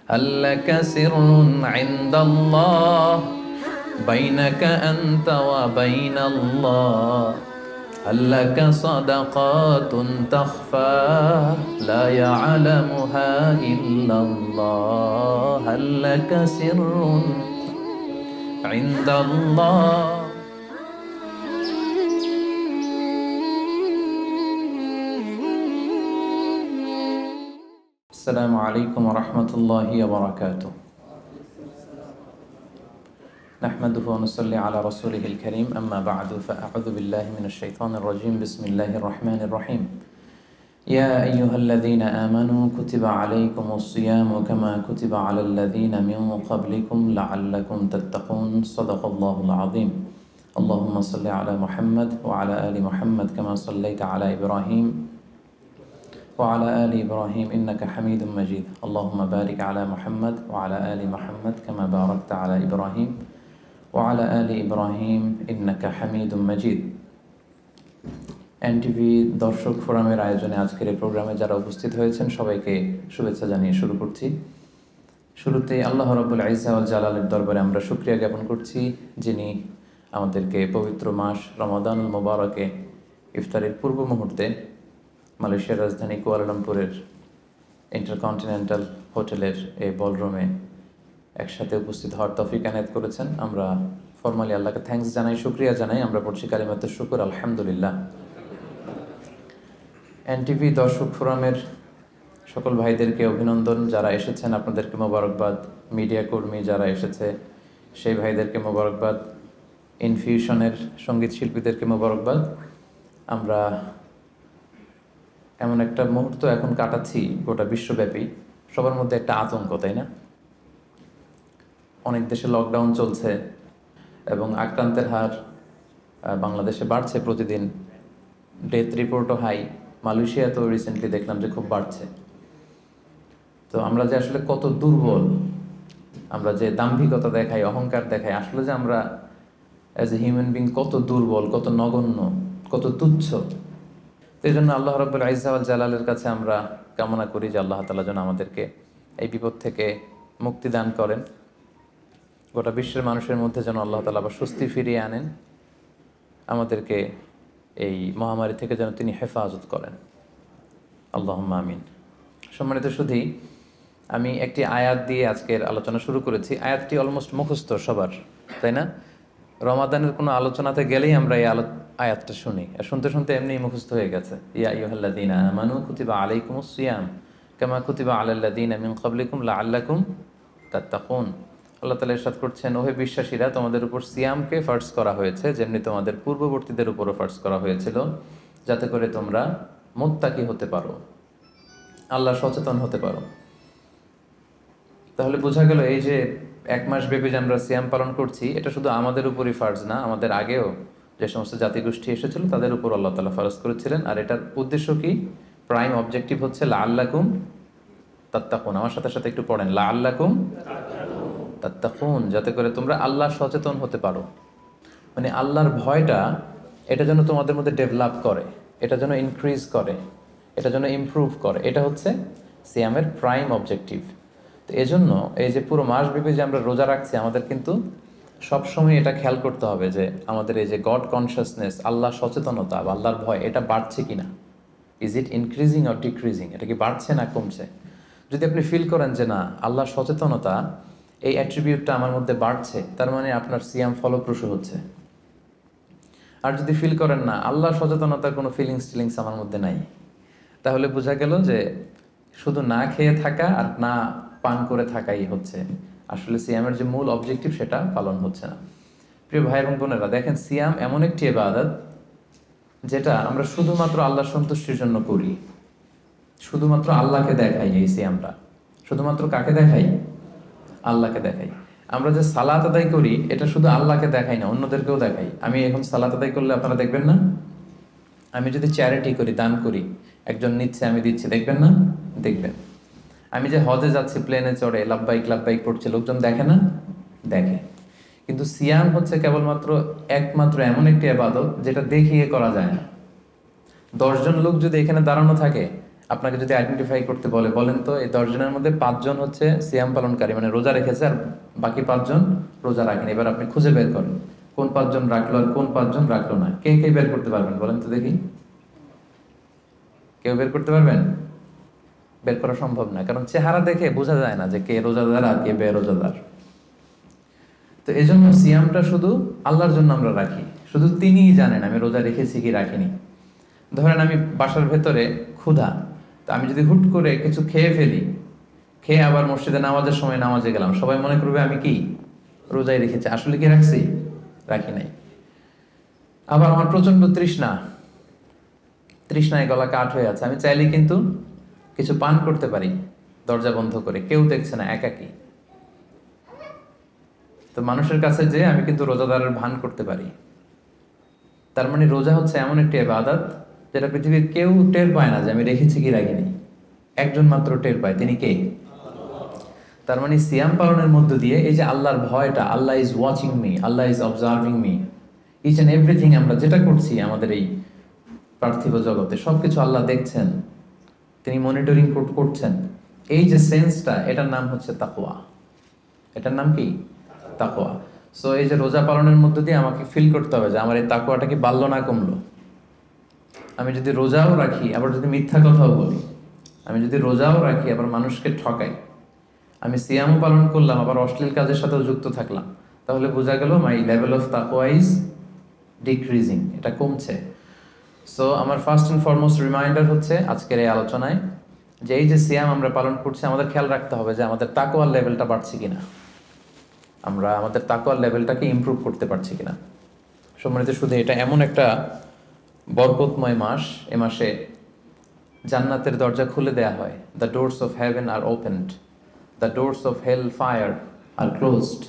هل لك سر عند الله بينك أنت وبين الله هل لك صدقات تخفى لا يعلمها إلا الله هل لك سر عند الله السلام عليكم ورحمة الله وبركاته نحمده ونصلي على رسوله الكريم أما بعد فأعوذ بالله من الشيطان الرجيم بسم الله الرحمن الرحيم يا أيها الذين آمنوا كتب عليكم الصيام كما كتب على الذين من قبلكم لعلكم تتقون صدق الله العظيم اللهم صل على محمد وعلى آل محمد كما صليت على إبراهيم وعلى آل إبراهيم إنك حميد مجيد اللهم بارك على محمد وعلى آل محمد كما باركت على إبراهيم وعلى آل إبراهيم إنك حميد مجيد NTV দর্শক ফোরামের আয়োজনে আজকের এই প্রোগ্রামে যারা উপস্থিত হয়েছেন সবাইকে শুভেচ্ছা জানিয়ে শুরু করছি। শুরুতে আল্লাহ রাব্বুল ইজ্জা ওয়াল জালালের দরবারে আমরা শুকরিয়া জ্ঞাপন করছি, যিনি আমাদেরকে পবিত্র মাস রমাদানুল মুবারকে ইফতারের পূর্ব মুহূর্তে মালয়েশিয়ার রাজধানী কুয়ালালামপুরের ইন্টারকন্টিনেন্টাল হোটেলের এই বলরুমে একসাথে উপস্থিত হওয়ার তৌফিক এনায়েত করেছেন। আমরা ফরমালি আল্লাহকে থ্যাঙ্কস জানাই, শুকরিয়া জানাই। আমরা পড়ছি কালিমাতুশ শুকর, আলহামদুলিল্লাহ। এনটিভি দর্শক ফোরামের সকল ভাইদেরকে অভিনন্দন, যারা এসেছেন আপনাদেরকে মোবারকবাদ। মিডিয়া কর্মী যারা এসেছে সেই ভাইদেরকে মোবারকবাদ। ইনফিউশনের সঙ্গীত শিল্পীদেরকে মোবারকবাদ। আমরা এমন একটা মুহূর্ত এখন কাটাচ্ছি গোটা বিশ্বব্যাপী, সবার মধ্যে একটা আতঙ্ক, তাই না? অনেক দেশে লকডাউন চলছে এবং আক্রান্তের হার বাংলাদেশে বাড়ছে প্রতিদিন। ডেথ রিপোর্টও হাই। মালয়েশিয়া তো রিসেন্টলি দেখলাম যে খুব বাড়ছে। তো আমরা যে আসলে কত দুর্বল, আমরা যে দাম্ভিকতা দেখাই, অহংকার দেখাই, আসলে যে আমরা অ্যাজ এ হিউম্যান বিং কত দুর্বল, কত নগণ্য, কত তুচ্ছ। এই জন্য আল্লাহ রাব্বুল ইজ্জা ওয়াল জালালের কাছে আমরা কামনা করি যে আল্লাহ তাআলা যেন আমাদেরকে এই বিপদ থেকে মুক্তি দান করেন। গোটা বিশ্বের মানুষের মধ্যে যেন আল্লাহ তাআলা আবার স্বস্তি ফিরিয়ে আনেন। আমাদেরকে এই মহামারী থেকে যেন তিনি হেফাজত করেন, আল্লাহুম্মা আমিন। সম্মানিত সুধী, আমি একটি আয়াত দিয়ে আজকের আলোচনা শুরু করেছি। আয়াতটি অলমোস্ট মুখস্থ সবার, তাই না? রমাদানের কোনো আলোচনাতে গেলেই আমরা এই আয়াতটা শুনি, আর শুনতে শুনতে এমনি মুখস্থ হয়ে গেছে। ইয়া আইয়ুহাল্লাযীনা আমানু কুতিবা আলাইকুমুস সিয়াম কামা কুতিবা আলাল্লাযীনা মিন ক্বাবলিকুম লাআল্লাকুম তাত্তাকুন। আল্লাহ তাআলা ইরশাদ করছেন, ওহে বিশ্বাসীরা, তোমাদের উপর সিয়ামকে ফার্জ করা হয়েছে যেমনি তোমাদের পূর্ববর্তীদের উপরও ফার্জ করা হয়েছিল, যাতে করে তোমরা মুত্তাকি হতে পারো, আল্লাহ সচেতন হতে পারো। তাহলে বোঝা গেল এই যে এক মাস ব্যাপী যে আমরা সিয়াম পালন করছি, এটা শুধু আমাদের উপরই ফার্জ না, আমাদের আগেও যে সমস্ত জাতিগোষ্ঠী এসেছিল তাদের উপর আল্লাহ তাআলা ফারজ করেছিলেন। আর এটার উদ্দেশ্য কি? প্রাইম অবজেক্টিভ হচ্ছে লাআল্লাকুম তাত্তাকুন। আমার সাথে সাথে একটু পড়েন, লাআল্লাকুম তাত্তাকুন, যাতে করে তোমরা আল্লাহ সচেতন হতে পারো। মানে আল্লাহর ভয়টা এটা যেন তোমাদের মধ্যে ডেভেলপ করে, এটা যেন ইনক্রিজ করে, এটা যেন ইমপ্রুভ করে। এটা হচ্ছে সিয়ামের প্রাইম অবজেক্টিভ। তো এজন্য এই যে পুরো মাসব্যাপী যে আমরা রোজা রাখছি, আমাদের কিন্তু সবসময় এটা খেয়াল করতে হবে যে আমাদের এই যে গড কনসিয়াসনেস, আল্লাহ সচেতনতা বা আল্লাহর ভয়, এটা বাড়ছে কিনা। Is it increasing or decreasing? এটা কি বাড়ছে না কমছে? যদি আপনি ফিল করেন যে না, আল্লাহ সচেতনতা এই অ্যাট্রিবিউটটা আমার মধ্যে বাড়ছে, তার মানে আপনার সিয়াম ফলপ্রসূ হচ্ছে। আর যদি ফিল করেন না, আল্লাহ সচেতনতার কোনো ফিলিংস আমার মধ্যে নাই, তাহলে বোঝা গেল যে শুধু না খেয়ে থাকা আর না পান করে থাকাই হচ্ছে, আসলে সিয়ামের যে মূল অবজেক্টিভ সেটা পালন হচ্ছে না। প্রিয় ভাই এবং বোনেরা, দেখেন, সিয়াম এমন একটি ইবাদত যেটা আমরা শুধুমাত্র আল্লাহ সন্তুষ্টির জন্য করি, শুধুমাত্র আল্লাহকে দেখাই। এই সিয়ামটা শুধুমাত্র কাকে দেখাই? আল্লাহকে দেখাই। আমরা যে সালাত আদায় করি, এটা শুধু আল্লাহকে দেখাই না, অন্যদেরকেও দেখাই। আমি এখন সালাত আদায় করলে আপনারা দেখবেন না? আমি যদি চ্যারিটি করি, দান করি, একজন নিচ্ছে, আমি দিচ্ছি, দেখবেন না? দেখবেন। আমি যে হজে যাচ্ছি, প্লেনে চড়ে লাব্বাইক লাব্বাইক পড়ছে, লোকজন দেখে না? দেখে। কিন্তু সিয়াম হচ্ছে কেবলমাত্র একমাত্র এমন একটি ইবাদত যেটা দেখিয়ে করা যায় না। 10 জন লোক যদি এখানে দাঁড়ানো থাকে, আপনাকে যদি আইডেন্টিফাই করতে বলে, বলেন তো এই 10 জনের মধ্যে 5 জন হচ্ছে সিয়াম পালনকারী, মানে রোজা রেখেছে, আর বাকি 5 জন রোজা রাখেনি। এবার আপনি খুঁজে বের করেন কোন 5 জন রাখলো আর কোন 5 জন রাখলো না। কে কে বের করতে পারবেন বলেন তো দেখি? কেউ বের করতে পারবেন? বের করা সম্ভব না, কারণ চেহারা দেখে বোঝা যায় না যে কে রোজাদার আর কে বেরোজাদার। তো এই জন্য সিয়ামটা শুধু আল্লাহর জন্য আমরা রাখি, শুধু তিনিই জানেন আমি রোজা রেখেছি কি রাখিনি। ধরেন আমি বাসার ভেতরে ক্ষুধা, তো আমি যদি হুট করে কিছু খেয়ে ফেলি, খেয়ে আবার মসজিদে নামাজের সময় নামাজে গেলাম, সবাই মনে করবে আমি কি রোজাই রেখেছি, আসলে কি রাখছি? রাখি নাই। আবার আমার প্রচন্ড তৃষ্ণায় গলা কাঠ হয়ে আছে, আমি চাইলে কিন্তু কিছু পান করতে পারি দরজা বন্ধ করে, কেউ দেখছে না, একাকি। তো মানুষের কাছে যে আমি কিন্তু রোজাদারের ভান করতে পারি। তার মানে রোজা হচ্ছে এমন একটি ইবাদত যেটা পৃথিবীর কেউ টের পায় না যে আমি রেখেছি কি রাখিনি। একজন মাত্র টের পায়, তিনি কে? তার মানে সিয়াম পালনের মধ্য দিয়ে এই যে আল্লাহর ভয়টা, Allah is watching me, Allah is observing me, each and everything আমরা যেটা করছি আমাদের এই পার্থিব জগতে সবকিছু আল্লাহ দেখছেন, তিনি মনিটরিং করছেন। এই যে সেন্সটা, এটার নাম হচ্ছে তাকওয়া। এটার নাম কি? তাকওয়া। সো এই যে রোজা পালনের মধ্য দিয়ে আমাকে ফিল করতে হবে যে আমার এই তাকওয়াটা কি বাড়লো না কমলো। আমি যদি রোজাও রাখি আবার যদি মিথ্যা কথাও বলি, আমি যদি রোজাও রাখি আবার মানুষকে ঠকাই, আমি সিয়ামও পালন করলাম আবার অশ্লীল কাজের সাথেও যুক্ত থাকলাম, তাহলে বোঝা গেল মাই লেভেল অফ তাকওয়া ইজ ডিক্রিজিং, এটা কমছে। সো আমার ফার্স্ট অ্যান্ড ফরমোস্ট রিমাইন্ডার হচ্ছে আজকের এই আলোচনায় যে এই যে সিয়াম আমরা পালন করছি, আমাদের খেয়াল রাখতে হবে যে আমাদের তাকওয়ার লেভেলটা বাড়ছে কিনা, আমরা আমাদের তাকওয়ার লেভেলটাকে ইমপ্রুভ করতে পারছি কিনা। সম্মানিত শুধু এটা এমন একটা বরকতময় মাস, এ মাসে জান্নাতের দরজা খুলে দেয়া হয়। The doors of heaven are opened, the doors of hell fire are closed.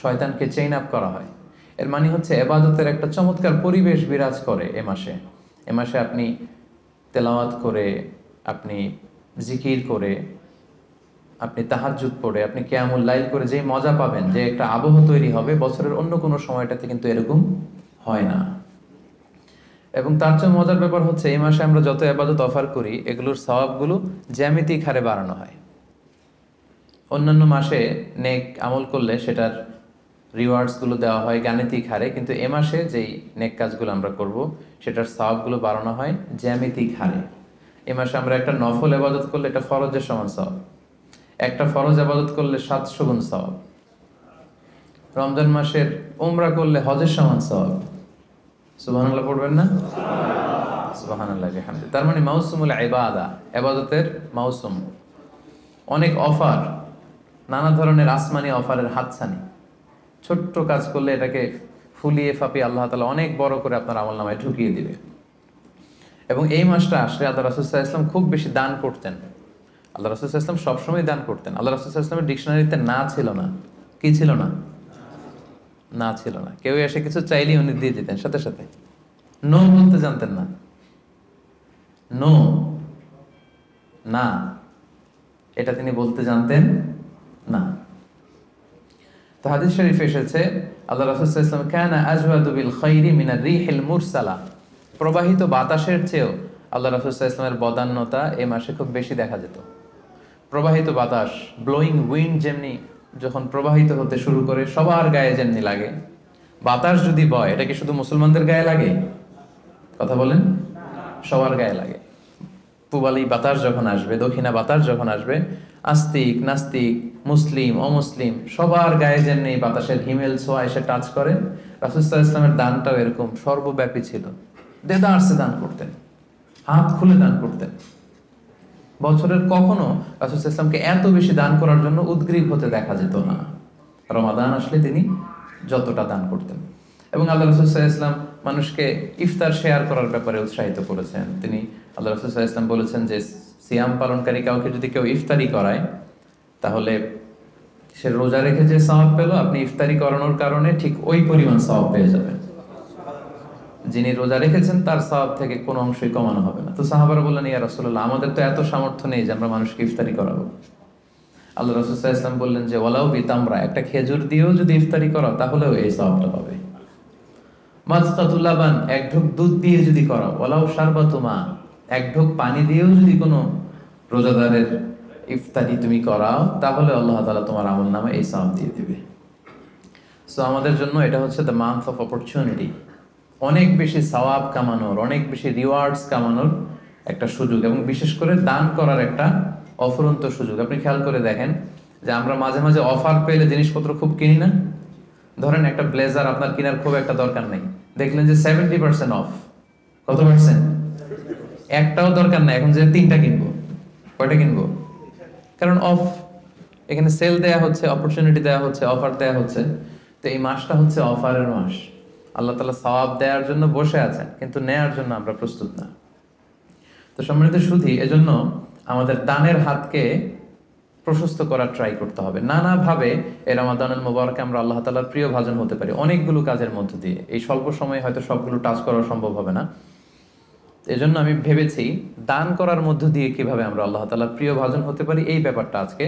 শয়তানকে চেইন আপ করা হয়। এর মানে হচ্ছে এবাদতের একটা চমৎকার পরিবেশ বিরাজ করে এ মাসে। এ মাসে আপনি তেলাওয়াত করে, আপনি জিকির করে, আপনি তাহাজ্জুদ পড়ে, আপনি কিয়ামুল লাইল করে যে মজা পাবেন, যে একটা আবহ তৈরি হবে, বছরের অন্য কোনো সময়টাতে কিন্তু এরকম হয় না। এবং তার চেয়ে মজার ব্যাপার হচ্ছে এই মাসে আমরা যত ইবাদত অফার করি এগুলোর সওয়াবগুলো জ্যামিতিক হারে বাড়ানো হয়। অন্যান্য মাসে নেক আমল করলে সেটার রিওয়ার্ডসগুলো দেওয়া হয় গাণিতিক হারে, কিন্তু এ মাসে যেই নেক কাজগুলো আমরা করব সেটার সওয়াবগুলো বাড়ানো হয় জ্যামিতিক হারে। এ মাসে আমরা একটা নফল ইবাদত করলে এটা ফরজের সমান সওয়াব, একটা ফরজ ইবাদত করলে 700 গুণ সওয়াব, রমজান মাসের উমরা করলে হজের সমান সওয়াব। সুবহানাল্লাহ পড়বেন না? সুবহানাল্লাহ বিহামদিহি। তার মানে মাউসুমুল ইবাদা, ইবাদতের মাউসুম, অনেক অফার, নানা ধরনের আসমানি অফারের হাতছানি। ছোট্ট কাজ করলে এটাকে ফুলিয়ে ফাপিয়ে আল্লাহ তাআলা অনেক বড় করে আপনার আমলনামায় ঢুকিয়ে দিবে। এবং এই মাসটা আসলে আল্লাহ রাসূল সাল্লাল্লাহু আলাইহি ওয়াসাল্লাম খুব বেশি দান করতেন। আল্লাহ রাসূল সাল্লাল্লাহু আলাইহি ওয়াসাল্লাম সবসময় দান করতেন। আল্লাহ রাসূল সাল্লাল্লাহু আলাইহি ওয়াসাল্লামের ডিকশনারিতে না ছিল না, কি ছিল না? না ছিল না। কেউ এসে কিছু চাইলেই উনি দিয়ে দিতেন সাথে সাথে। নো বলতে জানতেন না, নো, না, এটা তিনি বলতে জানতেন না। তো হাদিস শরীফ এসেছে আল্লাহ রাসূল সাল্লাল্লাহু আলাইহি ওয়াসাল্লাম কানা আজওয়াদু বিল খাইরি মিনার রিহিল মুরসালা, প্রবাহিত বাতাসের চেয়েও আল্লাহ রাসূল সাল্লাল্লাহু আলাইহি ওয়াসাল্লামের বদান্যতা এই মাসে খুব বেশি দেখা যেত। প্রবাহিত বাতাস, ব্লোয়িং উইন্ড যেমনি যখন প্রবাহিত হতে শুরু করে সবার গায়ে যেমনি লাগে, বাতাস যদি বয় এটা কি শুধু মুসলমানদের গায়ে লাগে? কথা বলেন, সবার গায়ে লাগে। পূবালী বাতাস যখন আসবে, দক্ষিণা বাতাস যখন আসবে, আস্তিক নাস্তিক, মুসলিম অমুসলিম সবার গায়ে যেমনি বাতাসের হিমেল ছোঁয়া এসে টাচ করে, রাসূল সাল্লাল্লাহু আলাইহি ওয়াসাল্লামের দানটাও এরকম সর্বব্যাপী ছিল। দেদারসে দান করতেন, হাত খুলে দান করতেন। বছরের কখনো রাসূল সাল্লাল্লাহু আলাইহি ওয়াসাল্লামকে এত বেশি দান করার জন্য উদগ্রীব হতে দেখা যেত না। রমাদান আসলে তিনি যতটা দান করতেন। এবং আল্লাহ রাসূল সাল্লাল্লাহু আলাইহি ওয়াসাল্লাম মানুষকে ইফতার শেয়ার করার ব্যাপারে উৎসাহিত করেছেন। তিনি আল্লাহ রাসূল সাল্লাল্লাহু আলাইহি ওয়াসাল্লাম বলেছেন যে সিয়াম পালনকারী কাউকে যদি কেউ ইফতারি করায় তাহলে সে রোজা রেখে যে সওয়াব পেল, আপনি ইফতারি করানোর কারণে ঠিক ওই পরিমাণ সওয়াব পেয়ে যাবেন। যিনি রোজা রেখেছেন তার সওয়াব থেকে কোনো অংশই কমানো হবে না। তো সাহাবারা বললেন, ইয়া রাসূলুল্লাহ, আমাদের তো এত সামর্থ্য নেই যে আমরা মানুষকে ইফতারি করাবো। আল্লাহ রাসূল সাল্লাল্লাহু আলাইহি ওয়াসাল্লাম বললেন যে ওয়ালাউ বিতামরা, একটা খেজুর দিয়েও যদি ইফতারি করাও তাহলেও এই সওয়াবটা পাবে। মাযকাতুল লাবান, এক ঢোক দুধ দিয়ে যদি করাও, ওয়ালাউ শারবাতুমা, এক ঢোক পানি দিয়েও যদি কোনো রোজাদারের ইফতারি তুমি করাও, তাহলে আল্লাহ তাআলা তোমার আমল নামে এই সওয়াব দিয়ে দিবে। সো আমাদের জন্য এটা হচ্ছে দ্য মান্থ অফ অপরচুনিটি, অনেক বেশি সওয়াব কামানোর, অনেক বেশি রিওয়ার্ডস কামানোর একটা সুযোগ, এবং বিশেষ করে দান করার একটা অফুরন্ত সুযোগ। আপনি খেয়াল করে দেখেন যে আমরা মাঝে মাঝে অফার পেলে জিনিসপত্র খুব কিনি না। ধরেন একটা ব্লেজার আপনার কেনার খুব একটা দরকার নেই, দেখলেন যে 70% অফ। কত পার্সেন্ট? একটাও দরকার নাই, এখন যে 3টা কিনবো, কয়টা কিনবো? কারণ অফ, এখানে সেল দেয়া হচ্ছে, অপরচুনিটি দেয়া হচ্ছে, অফার দেয়া হচ্ছে। তো এই মাসটা হচ্ছে অফারের মাস। আল্লাহ তাআলা সওয়াব দেওয়ার জন্য বসে আছেন, কিন্তু নেয়ার জন্য আমরা প্রস্তুত না। তো সম্মানিত সুধী, এজন্য আমাদের দানের হাতকে প্রশস্ত করার ট্রাই করতে হবে। নানাভাবে এই রমাদানুল মুবারকে আমরা আল্লাহ তাআলার প্রিয় ভাজন হতে পারি অনেকগুলো কাজের মধ্য দিয়ে। এই স্বল্প সময়ে হয়তো সবগুলো টাচ করা সম্ভব হবে না, এজন্য আমি ভেবেছি দান করার মধ্য দিয়ে কিভাবে আমরা আল্লাহ তাআলার প্রিয় ভাজন হতে পারি, এই ব্যাপারটা আজকে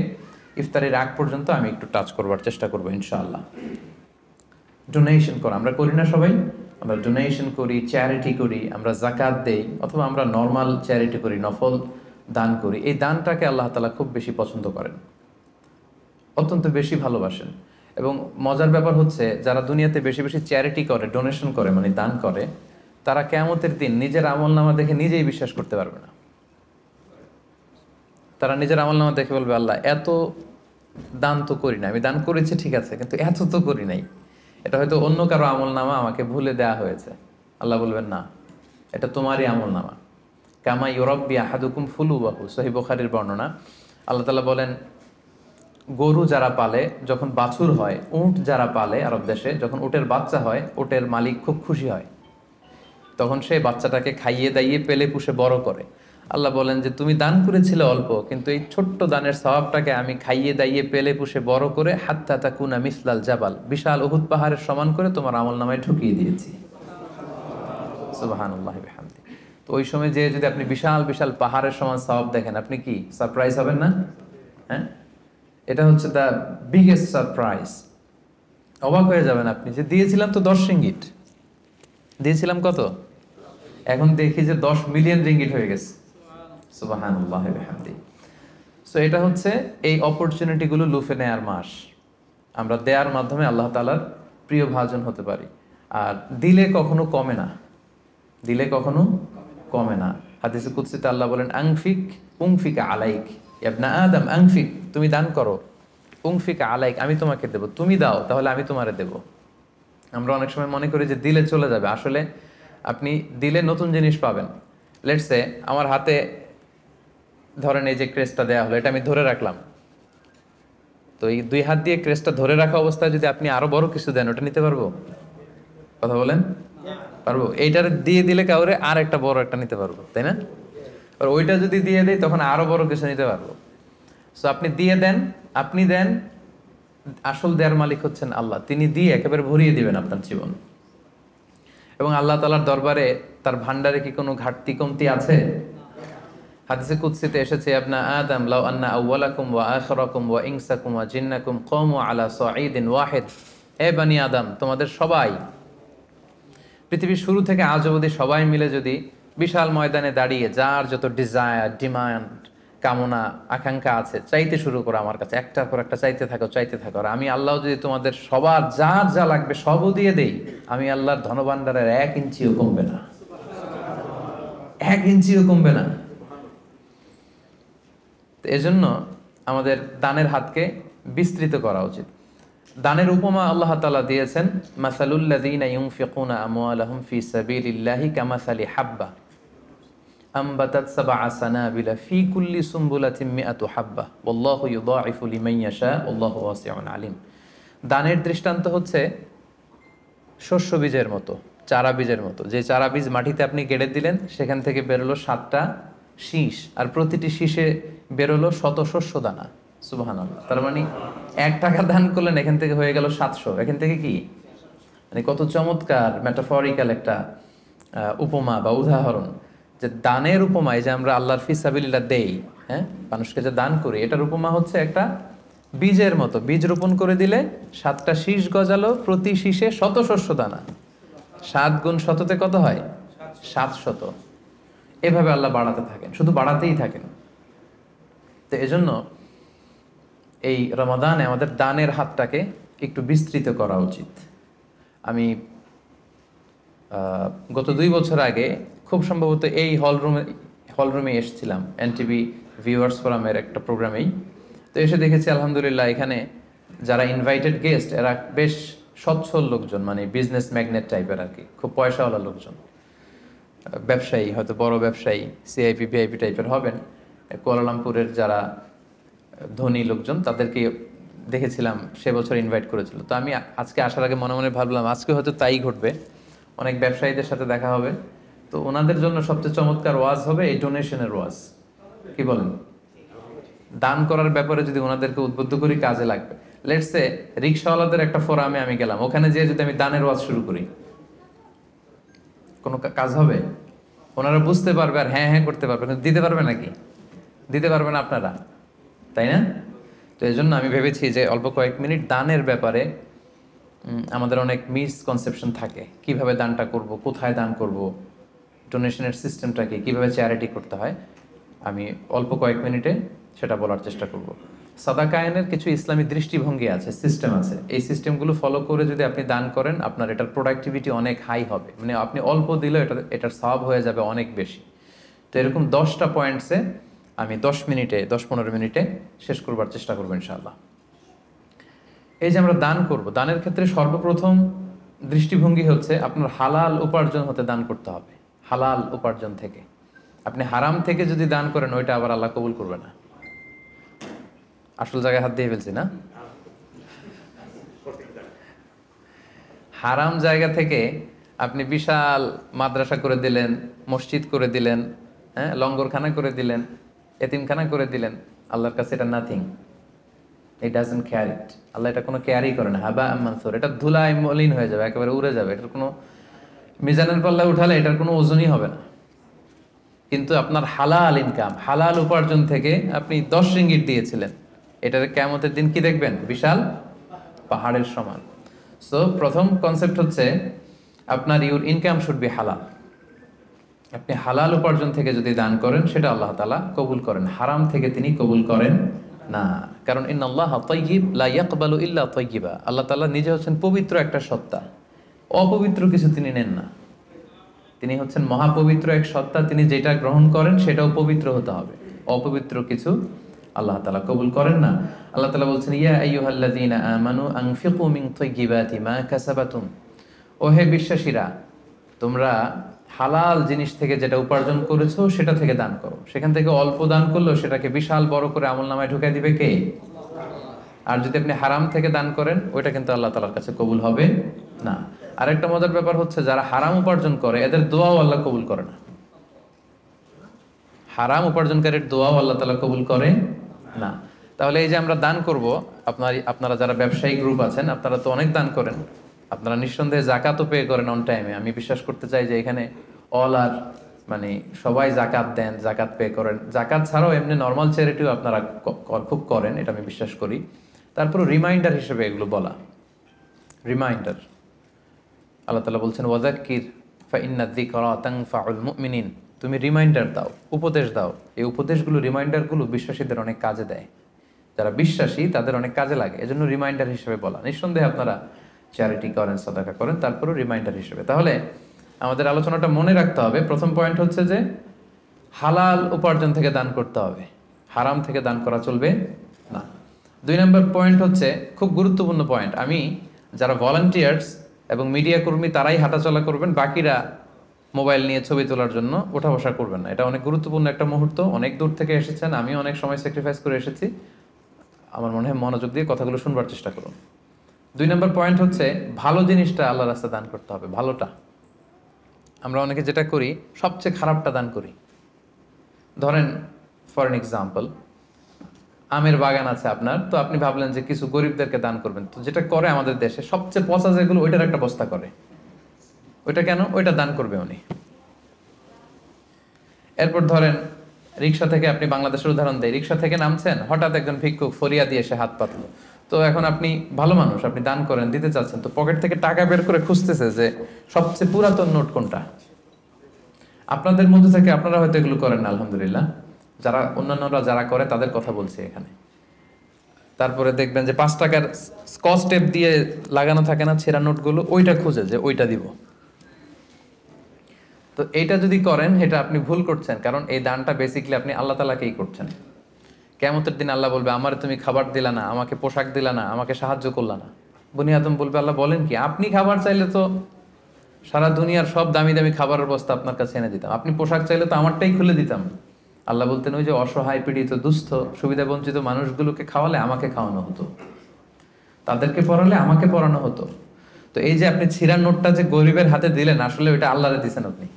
ইফতারের আগ পর্যন্ত আমি একটু টাচ করবার চেষ্টা করবো ইনশাআল্লাহ। ডোনেশন করা আমরা করি না সবাই? আমরা ডোনেশন করি, চ্যারিটি করি, আমরা যাকাত দেই, অথবা আমরা নর্মাল চ্যারিটি করি, নফল দান করি। এই দানটাকে আল্লাহ তাআলা খুব বেশি পছন্দ করেন, অত্যন্ত বেশি ভালোবাসেন। এবং মজার ব্যাপার হচ্ছে, যারা দুনিয়াতে বেশি বেশি চ্যারিটি করে, ডোনেশন করে, মানে দান করে, তারা কিয়ামতের দিন নিজের আমলনামা দেখে নিজেই বিশ্বাস করতে পারবে না। তারা নিজের আমলনামা দেখে বলবে, আল্লাহ এত দান তো করি না, আমি দান করেছি ঠিক আছে, কিন্তু এত তো করি নাই, এটা হয়তো অন্য কারো আমলনামা, আমাকে ভুলে দেয়া হয়েছে। আল্লাহ বলবেন, না, এটা তোমারই আমলনামা। কামা ইউরাব্বি আহাদুকুম ফুলুবাহু, সহিহ বুখারীর বর্ণনা। আল্লাহ তাআলা বলেন, গরু যারা পালে, যখন বাছুর হয়, উট যারা পালে আরব দেশে, যখন উটের বাচ্চা হয়, উটের মালিক খুব খুশি হয়, তখন সেই বাচ্চাটাকে খাইয়ে দাইয়ে পেলে পুষে বড় করে। আল্লাহ বলেন যে তুমি দান করেছিলে অল্প, কিন্তু এই ছোট্ট দানের সওয়াবটাকে আমি খাইয়ে দাইয়ে পেলে পুষে বড় করে হাত্তা তাকুনা মিসলাল জাবাল, বিশাল উহুদ পাহাড়ের সমান করে তোমার আমলনামায় ঢুকিয়ে দিয়েছি। সুবহানাল্লাহি ওয়া বিহামদিহি। তো ওই সময় যে যদি আপনি বিশাল বিশাল পাহাড়ের সমান সওয়াব দেখেন, আপনি কি সারপ্রাইজ হবেন না? হ্যাঁ, এটা হচ্ছে দ্য বিগেস্ট সারপ্রাইজ। অবাক হয়ে যাবেন আপনি, যে দিয়েছিলাম তো 10 রিঙ্গিট, দিয়েছিলাম কত, এখন দেখি যে 10 মিলিয়ন রিঙ্গিট হয়ে গেছে। সুবহানাল্লাহি ওয়া বিহামদিহি। সো এটা হচ্ছে এই অপরচুনিটিগুলো লুফে নেয়ার মাস। আমরা দেয়ার মাধ্যমে আল্লাহ তাআলার প্রিয় ভাজন হতে পারি। আর দিলে কখনো কমে না, দিলে কখনো কমে না। হাদিসে কুদসিতে আল্লাহ বলেন, আনফিক উনফিক আলাইক, ইবনা আদম আনফিক, তুমি দান করো, উনফিক আলাইক, আমি তোমাকে দেব, তুমি দাও তাহলে আমি তোমারে দেব। আমরা অনেক সময় মনে করি যে দিলে চলে যাবে, আসলে আপনি দিলে নতুন জিনিস পাবেন। লেটস সে আমার হাতে ধরেন এই যে ক্রেস্টটা দেয়া হলো, এটা আমি ধরে রাখলাম, তো এই 2 হাত দিয়ে ক্রেস্টটা ধরে রাখা অবস্থায় যদি আপনি আরো বড় কিছু দেন, ওটা নিতে পারবো? কথা বলেন, পারবো? এইটার দিয়ে দিলে কাউরে আর একটা বড় একটা নিতে পারবো, তাই না? আর ওইটা যদি দিয়ে দেয়, তখন আরো বড় কিছু নিতে পারবো। সো আপনি দিয়ে দেন, আপনি দেন, আসল দেয়ার মালিক হচ্ছেন আল্লাহ। তিনি দিয়ে একেবারে ভরিয়ে দিবেন আপনার জীবন। এবং আল্লাহ তাআলার দরবারে তার ভান্ডারে কি কোনো ঘাটতি কমতি আছে? হাদিসে কুদসিতে এসেছে, আপনা আদম লাউ আন্না আউওয়ালাকুম ওয়া আখিরাকুম ওয়া ইনসাকুম ওয়া জিন্নাকুম কামু আলা সাঈদিন ওয়াহিদ, হে বনি আদম, তোমাদের সবাই, পৃথিবীর শুরু থেকে আজ অবধি সবাই মিলে যদি বিশাল ময়দানে দাঁড়িয়ে যার যত ডিজায়ার, ডিমান্ড, কামনা, আকাঙ্ক্ষা আছে, চাইতে শুরু করো আমার কাছে, একটার পর একটা চাইতে থাকো, চাইতে থাকো। আর আমি আল্লাহ যদি তোমাদের সবার যার যা লাগবে সবও দিয়ে দেই, আমি আল্লাহর ধনভাণ্ডারের 1 ইঞ্চিও কমবে না, 1 ইঞ্চিও কমবে না। তো এজন্য আমাদের দানের হাতকে বিস্তৃত করা উচিত। দানের উপমা আল্লাহ তাআলা দিয়েছেন, মাসালুল লাযীনা ইউনফিকুনা আমওয়ালাহুম ফি সাবিলিল্লাহি কামাসালি হাব্বা আমবাতাত সাবআ সানাবিলা ফি কুল্লি সুমবুলাতিন মিআতু হাব্বা ওয়াল্লাহু ইউদাঈফু লিমান ইয়াশা ওয়াল্লাহু ওয়াসিউন আলিম। দানের দৃষ্টান্ত হচ্ছে শস্য বীজের মতো, চারা বীজের মতো। যে চারা বীজ মাটিতে আপনি গেড়ে দিলেন, সেখান থেকে বেরোলো 7টা শীষ, আর প্রতিটি শীষে বেরোলো 100 শস্য দানা। সুবহানাল্লাহ। তার মানে 1 টাকা দান করলেন, এখান থেকে হয়ে গেল 700। এখান থেকে কি, মানে কত চমৎকার মেটাফরিক্যাল একটা উপমা বা উদাহরণ, যে দানের উপমা, এই যে আমরা আল্লাহর ফিসাবিলিল্লাহ দেই, হ্যাঁ, মানুষকে যে দান করি, এটার উপমা হচ্ছে একটা বীজের মতো। বীজ রোপণ করে দিলে 7টা শীষ গজালো, প্রতি শীষে 100 শস্য দানা। 7 গুণ 100তে কত হয়? 700। এভাবে আল্লাহ বাড়াতে থাকেন, শুধু বাড়াতেই থাকেন। তো এজন্য এই রমাদানে আমাদের দানের হাতটাকে একটু বিস্তৃত করা উচিত। আমি গত 2 বছর আগে খুব সম্ভবত এই হলরুমে এসেছিলাম এনটিভি ভিউয়ার্স ফোরামের একটা প্রোগ্রামেই। তো এসে দেখেছি আলহামদুলিল্লাহ এখানে যারা ইনভাইটেড গেস্ট এরা বেশ সচ্ছল লোকজন, মানে বিজনেস ম্যাগনেট টাইপের আর কি, খুব পয়সাওয়ালা লোকজন, ব্যবসায়ী, হয়তো বড় ব্যবসায়ী, সিআইপি ভিআইপি টাইপের হবেন। কুয়ালালামপুরের যারা ধনী লোকজন তাদেরকে দেখেছিলাম সে বছর ইনভাইট করেছিল। তো আমি আজকে আসার আগে মনে মনে ভাবলাম আজকে হয়তো তাই ঘটবে, অনেক ব্যবসায়ীদের সাথে দেখা হবে। তো ওনাদের জন্য সবচেয়ে চমৎকার ওয়াজ হবে এই ডোনেশনের ওয়াজ। কি বলেন? দান করার ব্যাপারে যদি ওনাদেরকে উদ্বুদ্ধ করি কাজে লাগবে। লেটস সে রিক্সাওয়ালাদের একটা ফোরামে আমি গেলাম, ওখানে যেয়ে যদি আমি দানের ওয়াজ শুরু করি, কোনো কাজ হবে? ওনারা বুঝতে পারবে আর হ্যাঁ হ্যাঁ করতে পারবে, কিন্তু দিতে পারবে নাকি? দিতে পারবে না আপনারা, তাই না? তো এই জন্য আমি ভেবেছি যে অল্প কয়েক মিনিট দানের ব্যাপারে আমাদের অনেক মিসকনসেপশন থাকে। কিভাবে দানটা করব, কোথায় দান করব, ডোনেশনের সিস্টেমটা কি, কীভাবে চ্যারিটি করতে হয়, আমি অল্প কয়েক মিনিটে সেটা বলার চেষ্টা করব। সাদাকায়নের কিছু ইসলামী দৃষ্টিভঙ্গি আছে, সিস্টেম আছে। এই সিস্টেমগুলো ফলো করে যদি আপনি দান করেন আপনার এটার প্রোডাক্টিভিটি অনেক হাই হবে, মানে আপনি অল্প দিলেও এটার সওয়াব হয়ে যাবে অনেক বেশি। তো এরকম 10টা পয়েন্টসে আমি 10-15 মিনিটে শেষ করবার চেষ্টা করবো ইনশাআল্লাহ। এই যে আমরা দান করব, দানের ক্ষেত্রে সর্বপ্রথম দৃষ্টিভঙ্গি হচ্ছে আপনার হালাল উপার্জন হতে দান করতে হবে। হালাল উপার্জন থেকে। আপনি হারাম থেকে যদি দান করেন ওইটা আবার আল্লাহ কবুল করবে না। আসল জায়গায় হাত দিয়ে ফেলছি না? হারাম জায়গা থেকে আপনি বিশাল মাদ্রাসা করে দিলেন, মসজিদ করে দিলেন, হ্যাঁ, লঙ্গরখানা করে দিলেন, এতিমখানা করে দিলেন, আল্লাহর কাছে এটা নাথিং। ইট ডাজন্ট কেয়ার ইট। আল্লাহ এটা কোনো কেয়ারই করে না। হাবা মানসুর, এটা ধুলায় মলিন হয়ে যাবে, একেবারে উড়ে যাবে। এটার কোনো মিজানের পাল্লা উঠালে এটার কোনো ওজনই হবে না। কিন্তু আপনার হালাল ইনকাম, হালাল উপার্জন থেকে আপনি 10 রিঙ্গিট দিয়েছিলেন, এটার কিয়ামতের দিন কি দেখবেন? বিশাল পাহাড়ের সমান। সো প্রথম কনসেপ্ট হচ্ছে আপনার ইউর ইনকাম শুড বি হালাল। আপনি হালাল উপার্জন থেকে যদি দান করেন সেটা আল্লাহ তাআলা কবুল করেন, হারাম থেকে তিনি কবুল করেন না। কারণ ইন্নাল্লাহা তাইয়্যিব লা ইয়াকবালু ইল্লা তাইয়্যিবা। আল্লাহ তাআলা নিজে হচ্ছেন পবিত্র একটা সত্তা, অপবিত্র কিছু তিনি নেন না। তিনি হচ্ছেন মহাপবিত্র এক সত্তা, তিনি যেটা গ্রহণ করেন সেটাও পবিত্র হতে হবে। অপবিত্র কিছু আল্লাহ তাআলা কবুল করেন না। আল্লাহ তাআলা বলছেন ইয়া আইয়ুহাল্লাযীনা আমানু আনফিকু মিন তাইয়্যিবাতি মা কাসাবাতুম। ও হে বিশ্বাসীরা, তোমরা হালাল জিনিস থেকে যেটা উপার্জন করেছো সেটা থেকে দান করো। সেখান থেকে অল্প দান করলেও সেটাকে বিশাল বড় করে আমলনামায় ঢুকাই দিবে কে? আর যদি আপনি হারাম থেকে দান করেন ওইটা কিন্তু আল্লাহ তাআলার কাছে কবুল হবে না। আরেকটা মজার ব্যাপার হচ্ছে যারা হারাম উপার্জন করে এদের দোয়াও আল্লাহ কবুল করে না। হারাম উপার্জনকারীর দোয়াও আল্লাহ তাআলা কবুল করে না। তাহলে এই যে আমরা দান করব, আপনারা যারা ব্যবসায়িক গ্রুপ আছেন আপনারা তো অনেক দান করেন, আপনারা নিঃসন্দেহে জাকাতও পে করেন অন টাইমে। আমি বিশ্বাস করতে চাই যে এখানে অল আর মানে সবাই জাকাত দেন, জাকাত পে করেন। জাকাত ছাড়াও এমনি নর্মাল চ্যারিটিও আপনারা খুব করেন, এটা আমি বিশ্বাস করি। তারপর রিমাইন্ডার হিসেবে এগুলো বলা, রিমাইন্ডার। আল্লাহ তাআলা বলছেন ওয়াযাক্কির ফাইন্না যিকরা তানফাউল মুমিনিন। তুমি রিমাইন্ডার দাও, উপদেশ দাও। এই উপদেশগুলো, রিমাইন্ডারগুলো বিশ্বাসীদের অনেক কাজে দেয়। যারা বিশ্বাসী তাদের অনেক কাজে লাগে, এজন্য রিমাইন্ডার হিসেবে বলা। নিঃসন্দেহে আপনারা চ্যারিটি করেন, সাদাকা করেন, তারপরও রিমাইন্ডার হিসেবে। তাহলে আমাদের আলোচনাটা মনে রাখতে হবে, প্রথম পয়েন্ট হচ্ছে যে হালাল উপার্জন থেকে দান করতে হবে, হারাম থেকে দান করা চলবে না। 2 নম্বর পয়েন্ট হচ্ছে খুব গুরুত্বপূর্ণ পয়েন্ট, আমি যারা ভলান্টিয়ার্স এবং মিডিয়া কর্মী তারাই হাঁটাচলা করবেন, বাকিরা মোবাইল নিয়ে ছবি তোলার জন্য ওঠা বসা করবেন না। এটা অনেক গুরুত্বপূর্ণ একটা মুহূর্ত, অনেক দূর থেকে এসেছেন, আমি অনেক সময় স্যাক্রিফাইস করে এসেছি। আমার মনে হয় মনোযোগ দিয়ে কথাগুলো শুনবার চেষ্টা করুন। 2 নম্বর পয়েন্ট হচ্ছে ভালো জিনিসটা আল্লাহর রাস্তায় দান করতে হবে, ভালোটা। আমরা অনেকে যেটা করি সবচেয়ে খারাপটা দান করি। ধরেন ফর এন এক্সাম্পল, আমের বাগান আছে আপনার, তো আপনি ভাবলেন যে কিছু গরিবদেরকে দান করবেন। তো যেটা করে আমাদের দেশে সবচেয়ে পচা যেগুলো ওইটার একটা বস্তা করে। ওইটা কেন? ওইটা দান করবে উনি। এরপর ধরেন রিক্সা থেকে, আপনি বাংলাদেশের উদাহরণ দেয়, রিক্সা থেকে নামছেন, হঠাৎ একজন ভিক্ষুক ফরিয়া দিয়ে এসে হাত পাতলো। তো এখন আপনি ভালো মানুষ, আপনি দান করেন, দিতে চাচ্ছেন, তো পকেট থেকে টাকা বের করে খুঁজতেছে যে সবচেয়ে পুরাতন নোট কোনটা। আপনাদের মধ্যে থেকে আপনারা হয়তো এগুলো করেন না, আলহামদুলিল্লাহ। যারা অন্যান্যরা যারা করে তাদের কথা বলছি এখানে। তারপরে দেখবেন যে 5 টাকার স্কচ টেপ দিয়ে লাগানো থাকে না ছেঁড়া নোটগুলো, ওইটা খুঁজে যে ওইটা দিব। তো এইটা যদি করেন এটা আপনি ভুল করছেন, কারণ এই দানটা বেসিক্যালি আপনি আল্লাহ তাআলাকেই করছেন। কিয়ামতের দিন আল্লাহ বলবে, আমার তুমি খাবার দিলা না, আমাকে পোশাক দিলা না, আমাকে সাহায্য করলা না। বনি আদম বলবে, আল্লাহ বলেন কি, আপনি খাবার চাইলে তো সারা দুনিয়ার সব দামি দামি খাবারের বস্তা আপনার কাছে এনে দিতাম, আপনি পোশাক চাইলে তো আমারটাই খুলে দিতাম। আল্লাহ বলতেন, ওই যে অসহায় পীড়িত দুস্থ সুবিধা বঞ্চিত মানুষগুলোকে খাওয়ালে আমাকে খাওয়ানো হতো, তাদেরকে পড়ালে আমাকে পড়ানো হতো। তো এই যে আপনি ছিঁড়ার নোটটা যে গরিবের হাতে দিলেন, আসলে ওইটা আল্লাহরে দিছেন আপনি।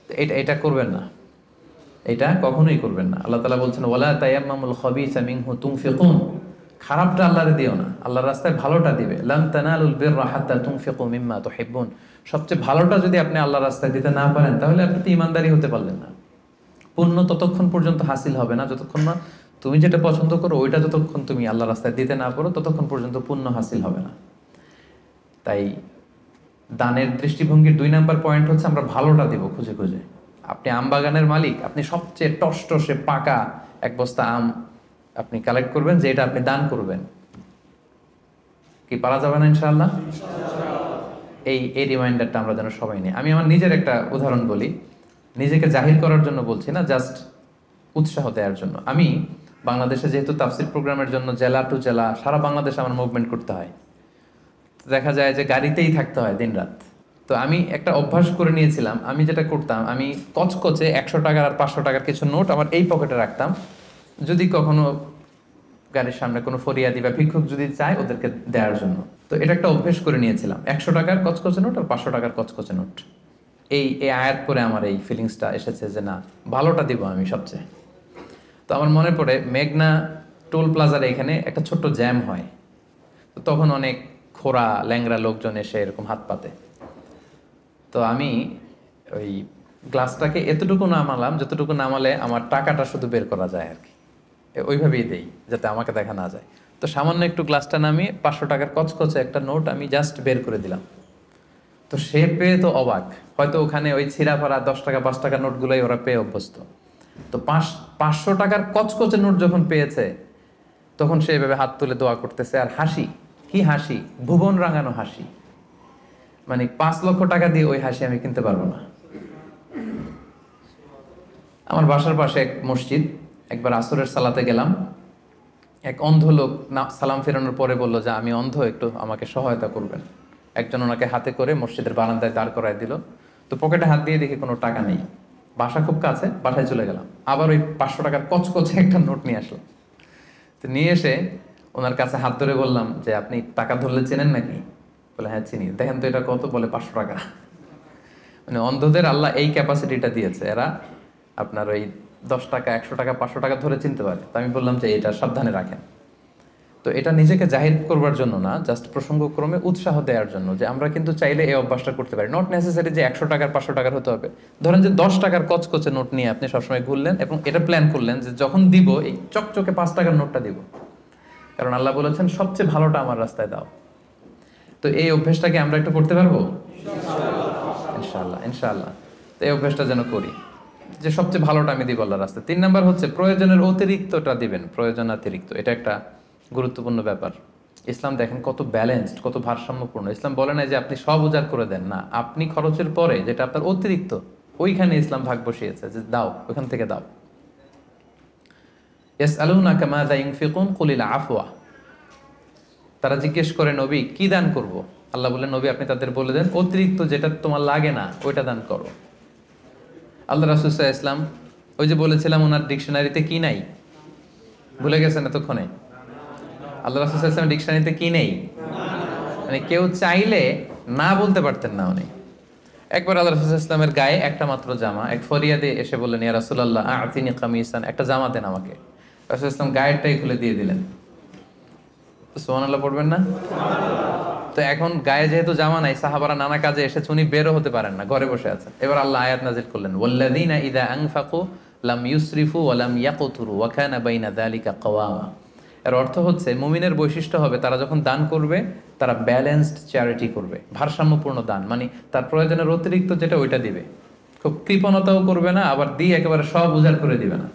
তো এটা এটা করবেন না, এটা কখনোই করবেন না। আল্লাহ তাআলা বলছেন, ওয়ালা তায়াম্মামুল খাবিসা মিনহু তুনফিকুন, খারাপটা আল্লাহরে দিও না, আল্লাহর রাস্তায় ভালোটা দিবে। লান তানালুল বিররা হাত্তা তুনফিকু মিম্মা তুহিব্বুন, সবচেয়ে ভালোটা যদি আপনি আল্লাহর রাস্তায় দিতে না পারেন, তাহলে আপনি তো ইমানদারি হতে পারলেন না। পুণ্য ততক্ষণ পর্যন্ত হাসিল হবে না যতক্ষণ না তুমি যেটা পছন্দ করো ওইটা যতক্ষণ তুমি আল্লাহর রাস্তায় দিতে না পারো, ততক্ষণ পর্যন্ত পুণ্য হাসিল হবে না। তাই দানের দৃষ্টিভঙ্গির 2 নাম্বার পয়েন্ট হচ্ছে আমরা ভালোটা দিব খুঁজে খুঁজে। আপনি আম বাগানের মালিক, আপনি সবচেয়ে টসটসে পাকা এক বস্তা আম আপনি কালেক্ট করবেন, যে এটা আপনি দান করবেন। কি পারা যাবে না ইনশাআল্লাহ? এই এই রিমাইন্ডারটা আমরা যেন সবাই নিই। আমি আমার নিজের একটা উদাহরণ বলি, নিজেকে জাহির করার জন্য বলছি না, জাস্ট উৎসাহ দেওয়ার জন্য। আমি বাংলাদেশে যেহেতু তাফসির প্রোগ্রামের জন্য জেলা টু জেলা সারা বাংলাদেশে আমার মুভমেন্ট করতে হয়, দেখা যায় যে গাড়িতেই থাকতে হয় দিনরাত। তো আমি একটা অভ্যাস করে নিয়েছিলাম, আমি যেটা করতাম, আমি কচকচে 100 টাকার আর 500 টাকার কিছু নোট আমার এই পকেটে রাখতাম। যদি কখনো গাড়ির সামনে কোনো ফরিয়াদি বা ভিক্ষুক যদি চায় ওদেরকে দেওয়ার জন্য, তো এটা একটা অভ্যেস করে নিয়েছিলাম, 100 টাকার কচকচে নোট আর 500 টাকার কচকচে নোট। এই এই আয়াত করে আমার এই ফিলিংসটা এসেছে যে না, ভালোটা দিব আমি সবচেয়ে। তো আমার মনে পড়ে মেঘনা টোল প্লাজার এখানে একটা ছোট্ট জ্যাম হয়, তো তখন অনেক খোড়া ল্যাংরা লোকজন এসে এরকম হাত পাতে। তো আমি ওই গ্লাসটাকে এতটুকু নামালাম যতটুকু নামালে আমার টাকাটা শুধু বের করা যায় আর কি, ওইভাবেই দেই যাতে আমাকে দেখা না যায়। তো সামান্য একটু গ্লাসটা নামিয়ে 500 টাকার কচকচে একটা নোট আমি জাস্ট বের করে দিলাম। তো সে পেয়ে তো অবাক, হয়তো ওখানে ওই ছিঁড়া ফাড়া 10 টাকা 5 টাকা নোটগুলোই ওরা পেয়ে অভ্যস্ত। তো 500 টাকার কচকচে নোট যখন পেয়েছে, তখন সে এভাবে হাত তুলে দোয়া করতেছে আর হাসি, কি হাসি, ভুবন রাঙানো হাসি। মানে 5 লক্ষ টাকা দিয়ে ওই হাসি আমি কিনতে পারবো না। আমার বাসার পাশে এক মসজিদ, একবার আসরের সালাতে গেলাম, এক অন্ধ লোক সালাম ফেরানোর পরে বলল যে আমি অন্ধ, একটু আমাকে সহায়তা করবেন। একজন ওনাকে হাতে করে মসজিদের বারান্দায় দাঁড় করায় দিল। তো পকেটে হাত দিয়ে দেখি কোনো টাকা নেই, বাসা খুব কাছে, বাসায় চলে গেলাম, আবার ওই 500 টাকার কচকচে একটা নোট নিয়ে আসলাম। তো নিয়ে এসে ওনার কাছে হাত ধরে বললাম যে আপনি টাকা ধরলে চেনেন নাকি? বলে হ্যাঁ চিনি। দেখেন তো এটা কত? বলে 500 টাকা। মানে অন্ধদের আল্লাহ এই ক্যাপাসিটিটা দিয়েছে, এরা আপনার ওই 10 টাকা 100 টাকা 500 টাকা ধরে চিনতে পারে। তো আমি বললাম যে এটা সাবধানে রাখেন। তো এটা নিজেকে জাহির করবার জন্য না, জাস্ট প্রসঙ্গক্রমে উৎসাহ দেওয়ার জন্য যে আমরা কিন্তু চাইলে এই অভ্যাসটা করতে পারি। নট নেসেসারি যে 100 টাকার 500 টাকার হতে হবে। ধরেন যে 10 টাকার কচকচে নোট নিয়ে আপনি সবসময় ঘুরলেন এবং এটা প্ল্যান করলেন যে যখন দিব এই চকচকে 5 টাকার নোটটা দিব, কারণ আল্লাহ বলেছেন সবচেয়ে ভালোটা আমার রাস্তায় দাও। তো এই অভ্যেসটাকে আমরা একটু করতে পারবো ইনশাআল্লাহ, ইনশাআল্লাহ। তো এই অভ্যেসটা যেন করি যে সবচেয়ে ভালোটা আমি দিব আল্লাহর রাস্তায়। 3 নাম্বার হচ্ছে প্রয়োজনের অতিরিক্তটা দিবেন, প্রয়োজনাতিরিক্ত। এটা একটা গুরুত্বপূর্ণ ব্যাপার। ইসলাম দেখেন কত ব্যালেন্সড, কত ভারসাম্যপূর্ণ। ইসলাম বলে না যে আপনি সব উজাড় করে দেন, না, আপনি খরচের পরে যেটা আপনার অতিরিক্ত ওইখানে ইসলাম ভাগ বসিয়েছে যে দাও, ওইখান থেকে দাও। ইয়াসআলুনাকা মাযা ইউনফিকুন কুলিল আফওয়া, তারা জিজ্ঞেস করে নবী কি দান করব? আল্লাহ বলেন নবী আপনি তাদের বলে দেন অতিরিক্ত যেটা তোমার লাগে না ওইটা দান করো। আল্লাহ রাসূল সাল্লাল্লাহু আলাইহি ওয়াসাল্লাম, ওই যে বলেছিলাম ওনার ডিকশনারিতে কি নাই, ভুলে গেছেন এতক্ষণে? আল্লাহ রাসূল সাল্লাল্লাহু আলাইহি ওয়াসাল্লাম ডিকশনারিতে কি নেই? মানে কেউ চাইলে না বলতে পারতেন না উনি। একবার আল্লাহ রাসূল সাল্লাল্লাহু আলাইহি ওয়াসাল্লামের গায়ে একটা মাত্র জামা, এক ফরিয়াদে এসে বললেন ইয়া রাসূলুল্লাহ আ'তিনি কামিসান, একটা জামা দেন আমাকে। রাসূল সাল্লাল্লাহু আলাইহি ওয়াসাল্লাম গায়েরটাই খুলে দিয়ে দিলেন। সুবহানাল্লাহ পড়বেন না? তো এখন গায়ে যেহেতু জামা নাই, সাহাবারা নানা কাজে এসেছে, উনি বেরো হতে পারেন না, ঘরে বসে আছেন। এবার আল্লাহ আয়াত নাযিল করলেন ওয়াল্লাযীনা ইযা আনফাকু লাম ইউসরিফু ওয়া লাম ইয়াকতুরু ওয়া কানা বাইনা যালিকা কাওয়ামা। এর অর্থ হচ্ছে মুমিনের বৈশিষ্ট্য হবে তারা যখন দান করবে তারা ব্যালেন্সড চ্যারিটি করবে, ভারসাম্যপূর্ণ দান, মানে তার প্রয়োজনের অতিরিক্ত যেটা ওইটা দিবে, খুব কৃপণতাও করবে না, আবার দিয়ে একেবারে সব উজাড় করে দিবে না।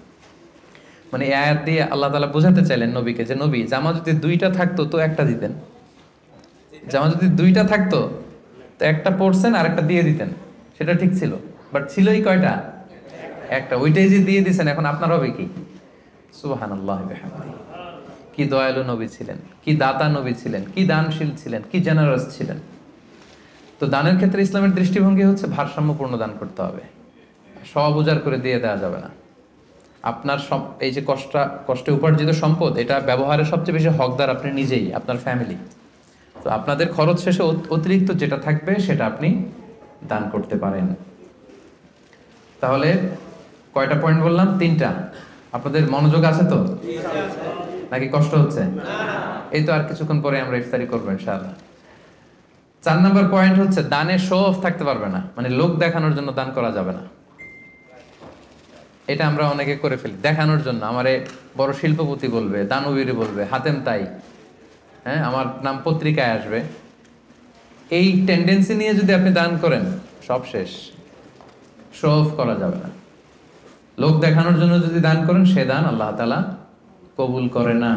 মানে এই আয়াত দিয়ে আল্লাহ তাআলা বোঝাতে চাইলেন নবীকে যে নবী, জামা যদি দুইটা থাকতো তো একটা দিতেন, জামা যদি দুইটা থাকতো তো একটা পরছেন আর একটা দিয়ে দিতেন, সেটা ঠিক ছিল। বাট ছিলই কয়টা? একটা। ওইটাই যে দিয়ে দিছেন, এখন আপনার হবে কি? সুবহানাল্লাহ বিহামদিহি। কি দয়ালু নবী ছিলেন, কি দাতা নবী ছিলেন, কি দানশীল ছিলেন, কি জেনারাস ছিলেন। তো দানের ক্ষেত্রে ইসলামের দৃষ্টিভঙ্গি হচ্ছে ভারসাম্যপূর্ণ দান করতে হবে, সব উজাড় করে দিয়ে দেওয়া যাবে না। আপনার এই যে কষ্টে উপার্জিত সম্পদ, এটা ব্যবহারের সবচেয়ে বেশি হকদার আপনি নিজেই, আপনার ফ্যামিলি। তো আপনাদের খরচ শেষে অতিরিক্ত যেটা থাকবে সেটা আপনি দান করতে পারেন। তাহলে কয়টা পয়েন্ট বললাম? 3টা। আপনাদের মনোযোগ আছে তো, নাকি কষ্ট হচ্ছে? এই তো আর কিছুক্ষণ পরে আমরা ইফতারি করবো ইনশাআল্লাহ। 4 নম্বর পয়েন্ট হচ্ছে দানে শো অফ থাকতে পারবে না, মানে লোক দেখানোর জন্য দান করা যাবে না। এটা আমরা অনেকে করে ফেলি দেখানোর জন্য। আমারে বড় শিল্পপতি বলবে, দানবীর বলবে, হাতেম তাই, হ্যাঁ আমার নাম পত্রিকায় আসবে। এই টেন্ডেন্সি নিয়ে যদি আপনি দান করেন, সব শেষ। শো অফ করা যাবে না। লোক দেখানোর জন্য যদি দান করেন, সে দান আল্লাহ তাআলা কবুল করে না।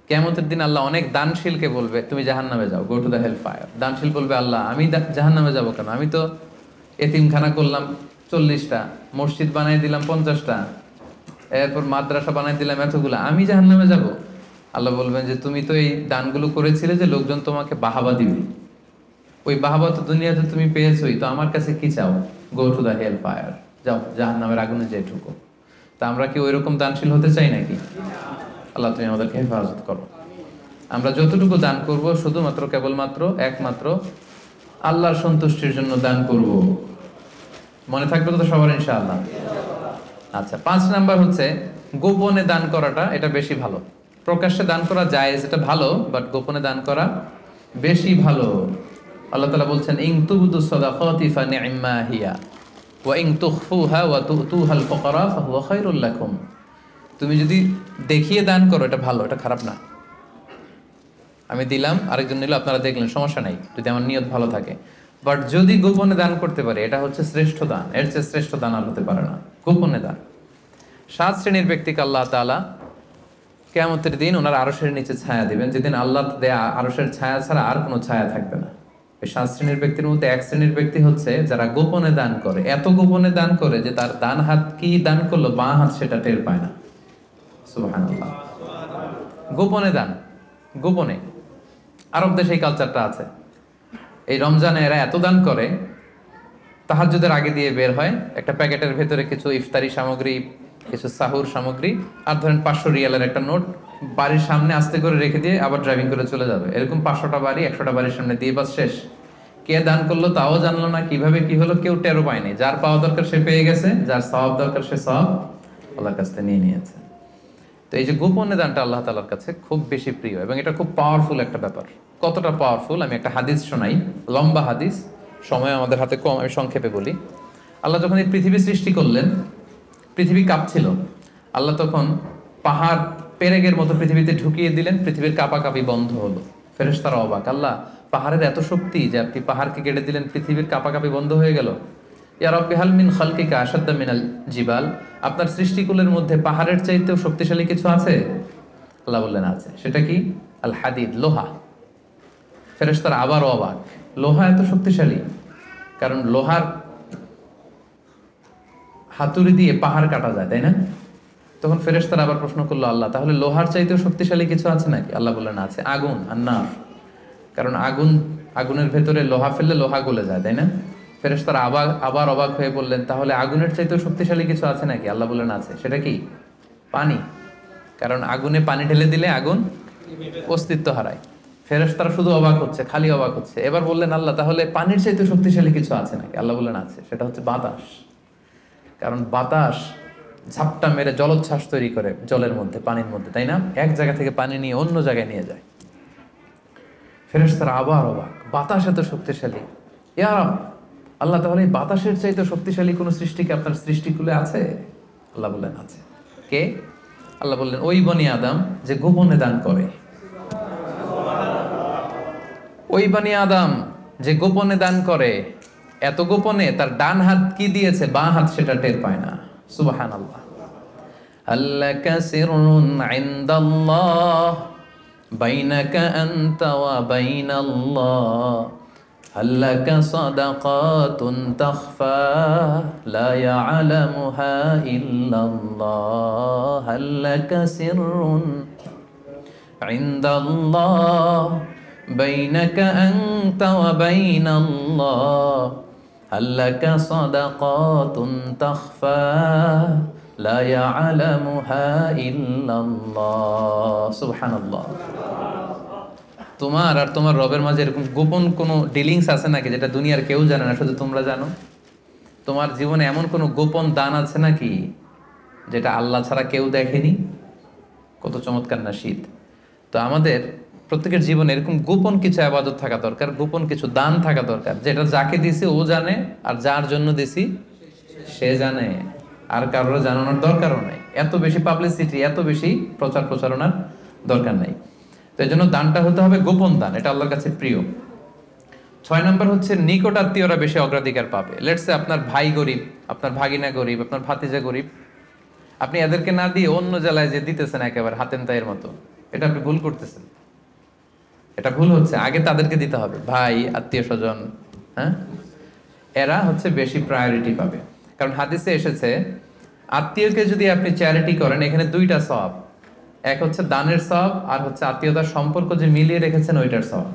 কিয়ামতের দিন আল্লাহ অনেক দানশীলকে বলবে তুমি জাহান্নামে যাও, go to the hell fire. দানশীল বলবে আল্লাহ আমি জাহান্নামে যাবো কেন? আমি তো এতিমখানা করলাম 40টা, মসজিদ বানাই দিলাম 50টা, এরপর মাদ্রাসা বানাই দিলাম এতগুলা, আমি জাহান্নামে যাব? আল্লাহ বলবেন যে তুমি তো এই দানগুলো করেছিলে যে লোকজন তোমাকে বাহাবা দিবে, ওই বাহাবা তো দুনিয়াতে তুমি পেয়েছোই, তো আমার কাছে কি চাও? Go to the hell fire, যাও জাহান্নামের আগুনে যেয়ে ঢুকো। তা আমরা কি ওইরকম দানশীল হতে চাই নাকি? আল্লাহ তুমি আমাদেরকে হেফাজত করো। আমরা যতটুকু দান করব শুধুমাত্র কেবলমাত্র একমাত্র আল্লাহর সন্তুষ্টির জন্য দান করব। মনে থাকবে তো সবার ইনশাআল্লাহ? আচ্ছা, 5 নাম্বার হচ্ছে গোপনে দান করাটা, এটা বেশি ভালো। প্রকাশ্যে দান করা যায়, এটা ভালো, বাট গোপনে দান করা বেশি ভালো। আল্লাহ তাআলা বলছেন ইন তুবদু সাদাকাতি ফানি'মা হিয়া ওয়া ইন তুখফুহা ওয়া তুতুহাল ফুকারা ফাহুয়া খায়রুল লাকুম। তুমি যদি দেখিয়ে দান করো এটা ভালো, এটা খারাপ না। আমি দিলাম, আরেকজন নিল, আপনারা দেখলেন, সমস্যা নাই যদি আমার নিয়ত ভালো থাকে। বাট যদি গোপনে দান করতে পারে, এটা হচ্ছে শ্রেষ্ঠ দান। এর চেয়ে শ্রেষ্ঠ দান আর হতে পারে না, গোপনে দান। 7 শ্রেণীর ব্যক্তিকে আল্লাহ তাআলা কিয়ামতের দিন ওনার আরশের নিচে ছায়া দিবেন, যেদিন আল্লাহ দেয়া আরশের ছায়া ছাড়া আর কোনো ছায়া থাকবে না। এই 7 শ্রেণীর ব্যক্তির মধ্যে 1 শ্রেণীর ব্যক্তি হচ্ছে যারা গোপনে দান করে, এত গোপনে দান করে যে তার ডান হাত কি দান করলো, বাঁ হাত সেটা টের পায় না। সুবহানাল্লাহ। গোপনে দান, গোপনে। আরব দেশে এই কালচারটা আছে। এই রমজানে এরা এত দান করে, তাহাজ্জুদের আগে দিয়ে বের হয়, একটা প্যাকেটের ভেতরে কিছু ইফতারি সামগ্রী, কিছু সাহুর সামগ্রী, আর ধরেন 500 রিয়ালের একটা নোট বাড়ির সামনে আস্তে করে রেখে দিয়ে আবার ড্রাইভিং করে চলে যাবে। এরকম 500টা বাড়ি, 100টা বাড়ির সামনে দিয়ে বাস শেষ। কে দান করলো তাও জানলো না, কিভাবে কি হলো কেউ টেরও পায়নি। যার পাওয়া দরকার সে পেয়ে গেছে, যার সওয়াব দরকার সে সওয়াব আল্লাহর কাছ থেকে নিয়ে নিয়েছে। তো এই যে গোপনে দানটা আল্লাহ তাআলার কাছে খুব বেশি প্রিয়, এবং এটা খুব পাওয়ারফুল একটা ব্যাপার। কতটা পাওয়ারফুল আমি একটা হাদিস শোনাই, লম্বা হাদিস, সময় আমাদের হাতে কম, আমি সংক্ষেপে বলি। আল্লাহ যখন এই পৃথিবী সৃষ্টি করলেন, পৃথিবী কাঁপছিল। আল্লাহ তখন পাহাড় পেরেকের মতো পৃথিবীতে ঢুকিয়ে দিলেন, পৃথিবীর কাঁপাকাঁপি বন্ধ হলো। ফেরেশতারা অবাক, আল্লাহ পাহাড়ের এত শক্তি যে আপনি পাহাড়কে কেটে দিলেন, পৃথিবীর কাঁপাকাঁপি বন্ধ হয়ে গেল। ইয়া রাব্বি হাল মিন খালকিকা আশাদ্দা মিনাল জিবাল, আপনার সৃষ্টিকুলের মধ্যে পাহাড়ের চাইতেও শক্তিশালী কিছু আছে? আল্লাহ বললেন আছে। সেটা কি? আল হাদিদ, লোহা। ফেরেশতারা আবার অবাক, লোহা এত শক্তিশালী? কারণ লোহার হাতুড়ি দিয়ে পাহাড় কাটা যায়, তাই না? তখন ফেরেশতারা আবার প্রশ্ন করলো, আল্লাহ তাহলে লোহার চাইতেও শক্তিশালী কিছু আছে নাকি? আল্লাহ বললেন আছে, আগুন আর নার। কারণ আগুনের ভেতরে লোহা ফেললে লোহা গলে যায়, তাই না? ফেরেশতারা আবার অবাক হয়ে বললেন, তাহলে আগুনের চাইতেও শক্তিশালী কিছু আছে নাকি? আল্লাহ বললেন আছে। সেটা কি? পানি। কারণ আগুনে পানি ঢেলে দিলে আগুন অস্তিত্ব হারায়। ফেরেশতারা শুধু অবাক হচ্ছে, খালি অবাক হচ্ছে। এবার বললেন, আল্লাহ তাহলে পানির চাইতেও শক্তিশালী কিছু আছে নাকি? আল্লাহ বললেন আছে। সেটা হচ্ছে বাতাস। কারণ বাতাস ঝাপটা মেরে জলোচ্ছ্বাস তৈরি করে জলের মধ্যে, পানির মধ্যে, তাই না? এক জায়গা থেকে পানি নিয়ে অন্য জায়গায় নিয়ে যায়। ফেরেশতারা আবার অবাক, বাতাস এত শক্তিশালী? ইয়া রাব, আল্লাহ তাহলে এই বাতাসের চাইতে শক্তিশালী কোনো সৃষ্টি কি আপনার সৃষ্টিকুলে আছে? আল্লাহ বললেন আছে। কে? আল্লাহ বললেন ওই বনি আদম যে গোপনে দান করে। ওই বনি আদম যে গোপনে দান করে, এত গোপনে তার ডান হাত কি দিয়েছে বাঁ হাত সেটা টের পায় না। সুবহানাল্লাহ। আল্লাকা সিররুন ইনদাল্লাহ বাইনাকা আনতা ওয়া বাইনাল্লাহ আল্লাকা সাদাকাতুন তাখফা লা ইয়ালামুহা ইল্লাল্লাহ আল্লাকা সিররুন ইনদাল্লাহ বাইনাকা আনতা ওয়া বাইনাল্লাহ আল্লাকা সাদাকাতুন তাখফা লা ইয়ালামুহা ইল্লাল্লাহ। সুবহানাল্লাহ। তোমার আর তোমার রবের মাঝে এরকম গোপন কোনো ডিলিংস আছে নাকি যেটা দুনিয়ার কেউ জানে না, শুধু তোমরা জানো? তোমার জীবনে এমন কোনো গোপন দান আছে নাকি যেটা আল্লাহ ছাড়া কেউ দেখেনি? কত চমৎকার না শীত! তো আমাদের প্রত্যেকের জীবনে এরকম গোপন কিছু ইবাদত থাকা দরকার, গোপন কিছু দান থাকা দরকার, যেটা যাকে দিছি ও জানে, আর যার জন্য দিছি সে জানে, আর কারোর জানানোর দরকারও নাই। এত বেশি পাবলিসিটি, এত বেশি প্রচার প্রচারণার দরকার নাই। তো এই জন্য দানটা হতে হবে গোপন দান, এটা আল্লাহর কাছে প্রিয়। 6 নম্বর হচ্ছে নিকট আত্মীয়রা বেশি অগ্রাধিকার পাবে। লেটস সে আপনার ভাই গরিব, আপনার ভাগিনা গরিব, আপনার ভাতিজা গরিব, আপনি এদেরকে না দিয়ে অন্য জেলায় যে দিতেছেন একেবারে হাতেম তাইয়ের মতো, এটা আপনি ভুল করতেছেন। এটা ভুল হচ্ছে, আগে তাদেরকে দিতে হবে। ভাই, আত্মীয় স্বজন, হ্যাঁ, এরা হচ্ছে বেশি প্রায়োরিটি পাবে। কারণ হাদিসে এসেছে আত্মীয়কে যদি আপনি চ্যারিটি করেন, এখানে দুইটা সওয়াব, এক হচ্ছে দানের সওয়াব, আর হচ্ছে আত্মীয়তার সম্পর্ক যে মিলিয়ে রেখেছেন ওইটার সওয়াব।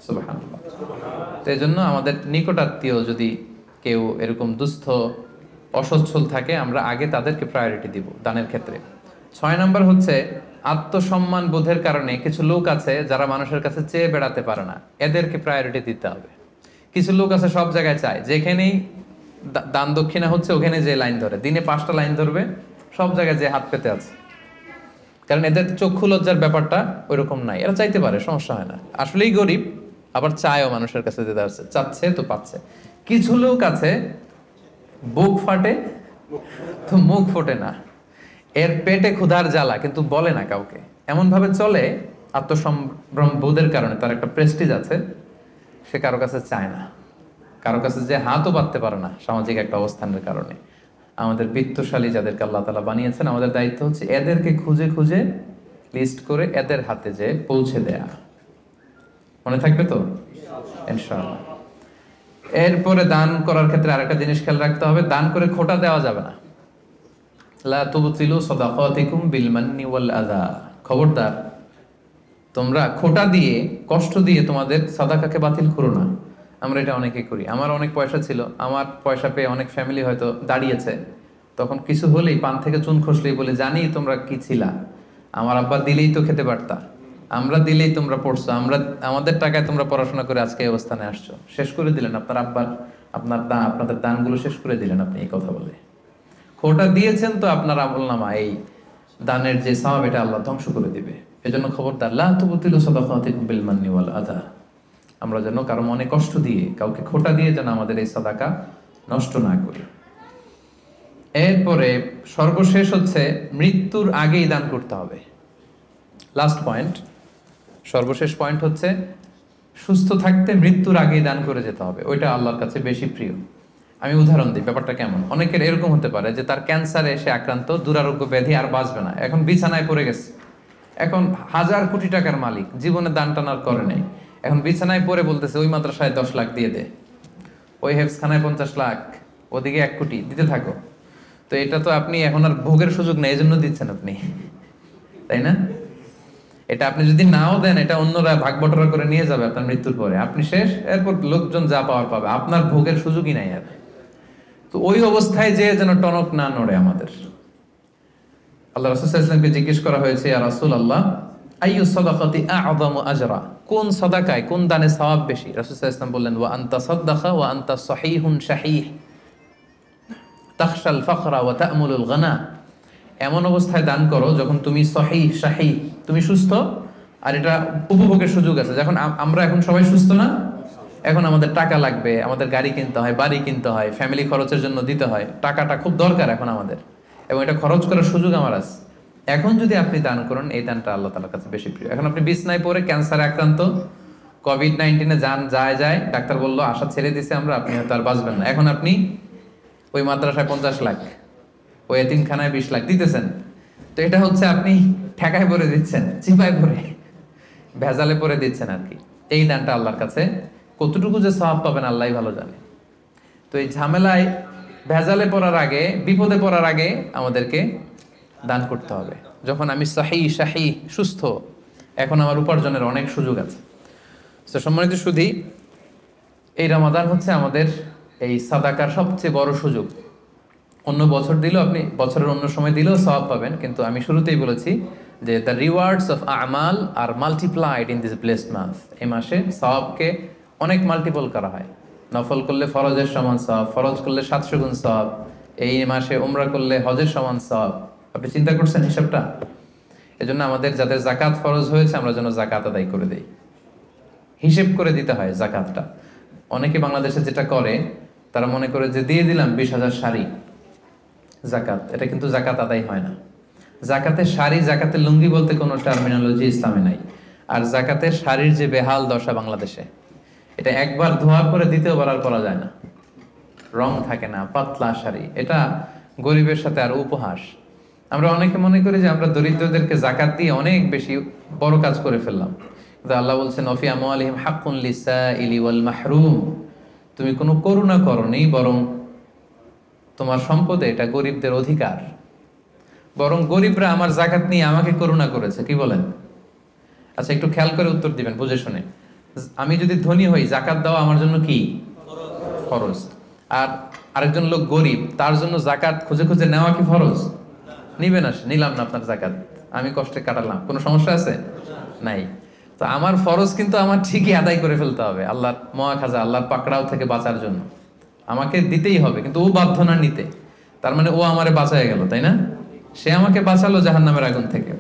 সুবহানাল্লাহ। তো এই জন্য আমাদের নিকট আত্মীয় যদি কেউ এরকম দুস্থ অসচ্ছল থাকে, আমরা আগে তাদেরকে প্রায়োরিটি দিব দানের ক্ষেত্রে। 6 নম্বর হচ্ছে আত্মসম্মান বোধের কারণে কিছু লোক আছে যারা মানুষের কাছে চেয়ে বেড়াতে পারে না, এদেরকে প্রায়োরিটি দিতে হবে। কিছু লোক আছে সব জায়গায় চায়, যেখানেই দান দক্ষিণা হচ্ছে ওখানে যে লাইন ধরে, দিনে 5টা লাইন ধরবে, সব জায়গায় যে হাত পেতে আছে। কারণ এদের চক্ষু লজ্জার ব্যাপারটা ওইরকম নাই, এরা চাইতে পারে, সমস্যা হয় না, আসলেই গরিব, আবার চায়ও মানুষের কাছে যেতে আসছে, চাচ্ছে তো পাচ্ছে। কিছু লোক আছে বুক ফাটে তো মুখ ফোটে না, এর পেটে ক্ষুধার জ্বালা কিন্তু বলে না কাউকে, এমন ভাবে চলে আত্মসম্ভ্রম বোধের কারণে, তার একটা প্রেস্টিজ আছে, সে কারো কাছে চায় না, কারো কাছে যে হাতও পাততে পারে না সামাজিক একটা অবস্থানের কারণে। আমাদের বিত্তশালী যাদেরকে আল্লাহ তাআলা বানিয়েছেন, আমাদের দায়িত্ব হচ্ছে এদেরকে খুঁজে খুঁজে লিস্ট করে এদের হাতে যে পৌঁছে দেয়া। মনে থাকবে তো ইনশাআল্লাহ। এরপরে দান করার ক্ষেত্রে আরেকটা জিনিস খেয়াল রাখতে হবে, দান করে খোটা দেওয়া যাবে না। লা তুবতিলু সাদাকাতিকুম বিল মান্নি ওয়াল আযা। খবরদার, তোমরা খোটা দিয়ে, কষ্ট দিয়ে তোমাদের সাদাকাকে বাতিল করো না। আমরা এটা অনেকে করি। আমার অনেক পয়সা ছিল, আমার পয়সা পেয়ে অনেক ফ্যামিলি হয়তো দাঁড়িয়েছে, তখন কিছু হলেই পান থেকে চুন খসলেই বলে, জানি তোমরা কি ছিলা, আমার আব্বা দিলেই তো খেতে পারতা, আমরা দিলেই তোমরা পড়ছো, আমাদের টাকায় তোমরা পড়াশোনা করে আজকে এই অবস্থানে আসছো। শেষ করে দিলেন আপনার আব্বার, আপনাদের দানগুলো শেষ করে দিলেন আপনি এই কথা বলে। খোটা দিয়েছেন তো আপনার আমলনামা, এই দানের যে সওয়াব, এটা আল্লাহ ধ্বংস করে দিবে। এজন্য খবরদার, লা তুবতিলু সাদাকাতিকুম বিল মান্নি ওয়াল আযা। আমরা যেন কারো মনে কষ্ট দিয়ে, কাউকে খোটা দিয়ে যেন আমাদের এই সাদাকা নষ্ট না করি। এরপরে সর্বশেষ হচ্ছে মৃত্যুর আগেই দান করতে হবে। লাস্ট পয়েন্ট, সর্বশেষ পয়েন্ট হচ্ছে সুস্থ থাকতে মৃত্যুর আগেই দান করে যেতে হবে, ওইটা আল্লাহর কাছে বেশি প্রিয়। আমি উদাহরণ দিই, ব্যাপারটা কেমন। অনেকের এরকম হতে পারে যে তার ক্যান্সারে সে আক্রান্ত, দুরারোগ্য ব্যাধি, আর বাঁচবে না, এখন বিছানায় পড়ে গেছে, এখন 1000 কোটি টাকার মালিক, জীবনে দান টানার করে নেই, এখন বিছানায় পড়ে বলতেছে ওই মাদ্রাসায় 10 লাখ দিয়ে দে, ওই হেফজখানায় 50 লাখ, ওদিকে 1 কোটি দিতে থাকো। তো এটা তো আপনি এখন আর ভোগের সুযোগ নেই, এই জন্য দিচ্ছেন আপনি, তাই না? এটা আপনি যদি নাও দেন, এটা অন্যরা ভাগ বটরা করে নিয়ে যাবে আপনার মৃত্যুর পরে, আপনি শেষ, এরপর লোকজন যা পাওয়ার পাবে, আপনার ভোগের সুযোগই নাই আর। তো ওই অবস্থায় যে যেন টনক না নড়ে আমাদের। আল্লাহ রাসূল সাল্লাল্লাহু আলাইহি ওয়াসাল্লামকে জিজ্ঞেস করা হয়েছে, ইয়া রাসূলুল্লাহ আইয়ু সাদাকাতি আ'যামু আজরা, কোন সাদাকায়, কোন দানে সওয়াব বেশি? রাসূল সাল্লাল্লাহু আলাইহি ওয়াসাল্লাম বললেন, ওয়া আনতা সাদাকা ওয়া আনতা সহিহুন শাহীহ তাখশাল ফাকরা ওয়া তা'মুলুল গানা। এমন অবস্থায় দান করো যখন তুমি সহিহ শাহীহ, তুমি সুস্থ, আর এটা উপভোগের সুযোগ আছে। যখন আমরা এখন সবাই সুস্থ না, এখন আমাদের টাকা লাগবে, আমাদের গাড়ি কিনতে হয়, বাড়ি কিনতে হয়, ফ্যামিলি খরচের জন্য দিতে হয়, টাকাটা খুব দরকার এখন আমাদের, এবং এটা খরচ করার সুযোগ আমার আছে। এখন যদি আপনি দান করেন, এই দানটা আল্লাহ তাআলার কাছে বেশি প্রিয়। এখন আপনি বিছনায় পড়ে ক্যান্সারে আক্রান্ত, কোভিড-19 যান যায় ডাক্তার বললো আশা ছেড়ে দিছে আমরা, আপনি হয়তো আর বাঁচবেন না। এখন আপনি ওই মাদ্রাসায় 50 লাখ, ওই এতিমখানায় 20 লাখ দিতেছেন। তো এটা হচ্ছে আপনি ঠেকায় পরে দিচ্ছেন, চিপায় পরে, ভেজালে পরে দিচ্ছেন আর কি। এই দানটা আল্লাহর কাছে কতটুকু যে সওয়াব পাবেন আল্লাহই ভালো জানে। তো এই ঝামেলায় ভেজালে পড়ার আগে, বিপদে পড়ার আগে আমাদেরকে দান করতে হবে। যখন আমি শাহী সুস্থ, এখন আমার উপার্জনের অনেক সুযোগ আছে। তো সম্মানিত সুধী, এই রমাদান হচ্ছে আমাদের এই সাদাকার সবচেয়ে বড় সুযোগ। অন্য বছর দিলেও আপনি বছরের অন্য সময় দিলেও সওয়াব পাবেন, কিন্তু আমি শুরুতেই বলেছি যে দ্য রিওয়ার্ডস অফ আমাল are multiplied in this blessed month. এই মাসে সওয়াবকে অনেক মাল্টিপল করা হয়। নফল করলে ফরজের সমান সওয়াব, ফরজ করলে 700 গুণ সওয়াব, এই মাসে উমরা করলে হজের সমান সওয়াব। আপনি চিন্তা করছেন হিসাবটা? এজন্য আমাদের যাদের জাকাত ফরজ হয়েছে আমরা যেন জাকাত আদায় করে দেই, হিসেব করে দিতে হয় জাকাতটা। অনেকে বাংলাদেশে যেটা করে, তারা মনে করে যে দিয়ে দিলাম 20,000 শাড়ি জাকাত, এটা কিন্তু জাকাত আদায় হয় না। জাকাতের শাড়ি, জাকাতের লুঙ্গি বলতে কোনো টার্মিনোলজি ইসলামে নাই। আর জাকাতের শাড়ির যে বেহাল দশা বাংলাদেশে, এটা একবার ধোয়া করে দ্বিতীয়বার আর পরা যায় না, রং থাকে না, পাতলা শাড়ি। এটা গরিবের সাথে আর উপহাস। আমরা অনেকে মনে করি যে আমরা দরিদ্রদেরকে জাকাত দিয়ে অনেক বেশি বড় কাজ করে ফেললাম, কিন্তু আল্লাহ বলছেন ওয়া ফি আমওয়ালিহিম হাক্কুন লিসাইলি ওয়াল মাহরুম। তুমি কোনো করুণা করনি, বরং তোমার সম্পদে এটা গরিবদের অধিকার। বরং গরিবরা আমার জাকাত নিয়ে আমাকে করুণা করেছে, কি বলেন? আচ্ছা, একটু খেয়াল করে উত্তর দিবেন বুঝে শুনে। আমি যদি ধনী হই, জাকাত দেওয়া আমার জন্য কি ফরজ? আর আরেকজন লোক গরিব, তার জন্য জাকাত খুঁজে খুঁজে নেওয়া কি ফরজ? নিবেন, আসে নিলাম না আপনার জাকাত, আমি কষ্টে কাটালাম, কোনো সমস্যা আছে? নাই। তো আমার ফরজ কিন্তু আমার ঠিকই আদায় করে ফেলতে হবে, আল্লাহর মহাখাজা, আল্লাহর পাকড়াও থেকে বাঁচার জন্য আমাকে দিতেই হবে। কিন্তু ও বাধ্য না নিতে, তার মানে ও আমারে বাঁচায় গেল, তাই না? সে আমাকে বাঁচালো জাহান্নামের আগুন থেকে।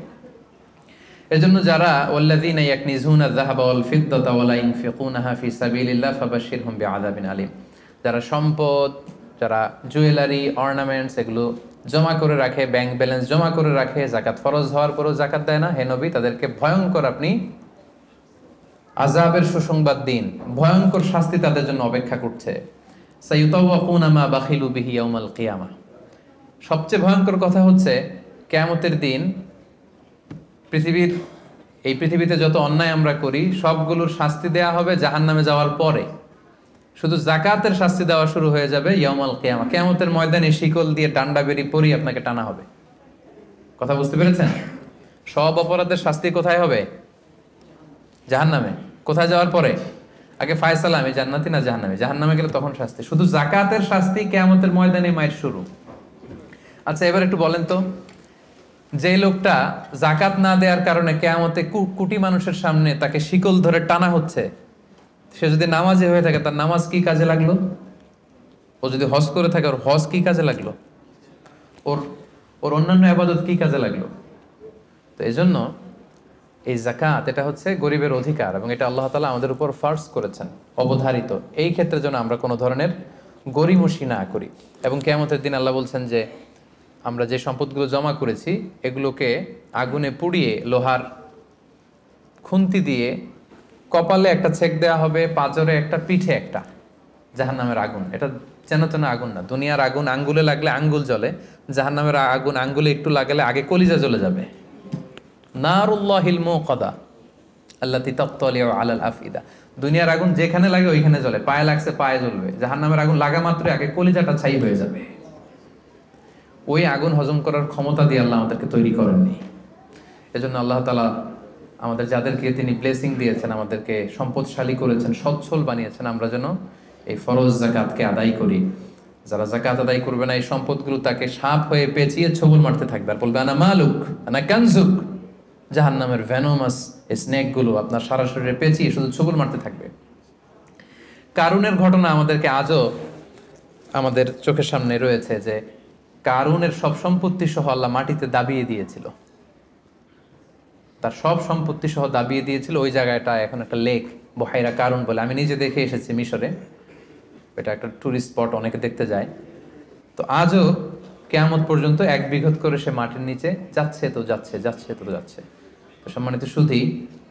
এজন্য যারা ওয়াল্লাযীনা ইয়াকনিজুনা আয-যাহাবা ওয়াল ফিদ্দাতা ওয়া লা ইউনফিকুনাহা ফি সাবিলিল্লাহ ফাবাশশিরহুম বিআযাবিন আলীম। যারা সম্পদ, যারা জুয়েলারি, অর্নামেন্টস এগুলো জমা করে রাখে, ব্যাংক ব্যালেন্স জমা করে রাখে, জাকাত ফরজ হওয়ার পরেও জাকাত দেয় না, হে নবী তাদেরকে ভয়ঙ্কর আপনি আযাবের সুসংবাদ দিন, ভয়ঙ্কর শাস্তি তাদের জন্য অপেক্ষা করছে। সাইয়ুতাওয়াকুনা মা বাখিলু বিহি ইয়াউমাল কিয়ামাহ। সবচেয়ে ভয়ঙ্কর কথা হচ্ছে কিয়ামতের দিন এই পৃথিবীতে যত অন্যায় আমরা করি সবগুলোর শাস্তি দেয়া হবে জাহান্নামে যাওয়ার পরে। শুধু জাকাতের শাস্তি দেওয়া শুরু হয়ে যাবে ইয়াউমাল কিয়ামা। কিয়ামতের ময়দানে শিকল দিয়ে ডান্ডা বেরি পরি আপনাকে টানা হবে। কথা বুঝতে পেরেছেন? সব অপরাধের শাস্তি কোথায় হবে? জাহান্নামে। কোথায় যাওয়ার পরে? আগে ফায়সালা, আমি জান্নাতি না জাহান্নামে। জাহান্নামে গেলে তখন শাস্তি। শুধু জাকাতের শাস্তি কিয়ামতের ময়দানে মায়ের শুরু। আচ্ছা, এবার একটু বলেন তো, যে লোকটা জাকাত না দেওয়ার কারণে কিয়ামতে কোটি মানুষের সামনে তাকে শিকল ধরে টানা হচ্ছে, সে যদি নামাজি হয়ে থাকে তার নামাজ কি কাজে লাগলো? ও যদি হজ করে থাকে ওর হজ কি কাজে লাগলো? ওর অন্যান্য ইবাদত কি কাজে লাগলো? তো এই জন্য এই জাকাত এটা হচ্ছে গরিবের অধিকার, এবং এটা আল্লাহ তাআলা আমাদের উপর ফার্জ করেছেন, অবধারিত। এই ক্ষেত্রে যেন আমরা কোনো ধরনের গরিমসি না করি। এবং কিয়ামতের দিন আল্লাহ বলছেন যে আমরা যে সম্পদগুলো জমা করেছি এগুলোকে আগুনে পুড়িয়ে লোহার খুন্তি দিয়ে কপালে একটা ছেক দেওয়া হবে, পাঁজরে একটা, পিঠে একটা। জাহান্নামের আগুন এটা যেন তেন আগুন না। দুনিয়ার আগুন আঙ্গুলে লাগলে আঙ্গুল জ্বলে, জাহান্নামের আগুন আঙ্গুলে একটু লাগলে আগে কলিজা জ্বলে যাবে। নারুল্লাহিল মুকাদা আল্লাতী তাত্তালিউ আলাল আফইদা। দুনিয়ার আগুন যেখানে লাগে ওইখানে জ্বলে, পায়ে লাগছে পায়ে জ্বলবে। জাহান্নামের আগুন লাগা মাত্রই আগে কলিজাটা ছাই হয়ে যাবে। ওই আগুন হজম করার ক্ষমতা দিয়ে আল্লাহ আমাদেরকে তৈরি করেননি। এজন্য আল্লাহ তাআলা আমাদের যাদেরকে তিনি ব্লেসিং দিয়েছেন, আমাদেরকে সম্পদশালী করেছেন, সচ্ছল বানিয়েছেন, আমরা যেন এই ফরজ জাকাতকে আদায় করি। যারা জাকাত আদায় করবে না, এই সম্পদগুলো তাকে সাপ হয়ে পেঁচিয়ে ছবল মারতে থাকবে, আর বলবে আনা মালুক আনা কানজুক। জাহান্নামের ভেনোমাস স্নেকগুলো আপনার সারা শরীরে পেঁচিয়ে শুধু ছবল মারতে থাকবে। কারুনের ঘটনা আমাদেরকে আজও আমাদের চোখের সামনে রয়েছে, যে কারুনের সব সম্পত্তি সহ আল্লাহ মাটিতে দাবিয়ে দিয়েছিল। তার সব সম্পত্তি সহ দাবিয়ে দিয়েছিল। ওই জায়গাটা এখন একটা লেক, বহাইরা কারুন বলে। আমি নিজে দেখে এসেছি মিশরে, এটা একটা টুরিস্ট স্পট, অনেকে দেখতে যায়। তো আজও কিয়ামত পর্যন্ত 1 বিঘত করে সে মাটির নিচে যাচ্ছে তো যাচ্ছে, যাচ্ছে তো যাচ্ছে। তো সম্মানিত সুধী,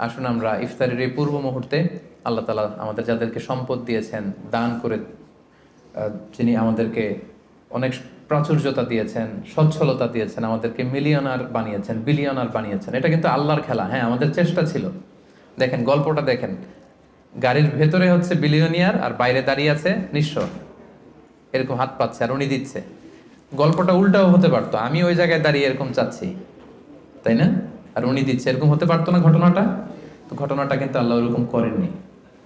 আসুন আমরা ইফতারের এই পূর্ব মুহূর্তে আল্লাহ তাআলা আমাদের যাদেরকে সম্পদ দিয়েছেন, দান করে যিনি আমাদেরকে অনেক প্রাচুর্যতা দিয়েছেন, সচ্ছলতা দিয়েছেন, আমাদেরকে মিলিয়নার বানিয়েছেন, বিলিয়নার বানিয়েছেন, এটা কিন্তু আল্লাহর খেলা। হ্যাঁ, আমাদের চেষ্টা ছিল। দেখেন গল্পটা দেখেন, গাড়ির ভেতরে হচ্ছে বিলিয়নিয়ার আর বাইরে দাঁড়িয়ে আছে নিঃস্ব, এরকম হাত পাচ্ছে আর উনি দিচ্ছে। গল্পটা উল্টাও হতে পারতো, আমি ওই জায়গায় দাঁড়িয়ে এরকম চাচ্ছি, তাই না, আর উনি দিচ্ছে, এরকম হতে পারতো না ঘটনাটা? তো ঘটনাটা কিন্তু আল্লাহ ওরকম করেননি,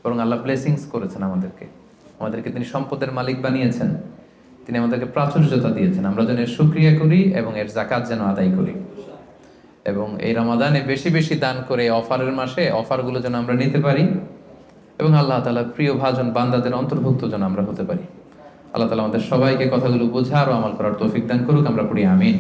বরং আল্লাহ ব্লেসিংস করেছেন আমাদেরকে। আমাদেরকে তিনি সম্পদের মালিক বানিয়েছেন, তিনি আমাদেরকে প্রাচুর্যতা দিয়েছেন, আমরা যেন এর শুকরিয়া করি এবং এর যাকাত যেন আদায় করি, এবং এই রমাদানে বেশি বেশি দান করে অফারের মাসে অফারগুলো যেন আমরা নিতে পারি, এবং আল্লাহ তাআলার প্রিয় ভাজন বান্দাদের অন্তর্ভুক্ত যেন আমরা হতে পারি। আল্লাহ তাআলা আমাদের সবাইকে কথাগুলো বোঝার ও আমল করার তৌফিক দান করুক। আমরা পড়ি আমিন।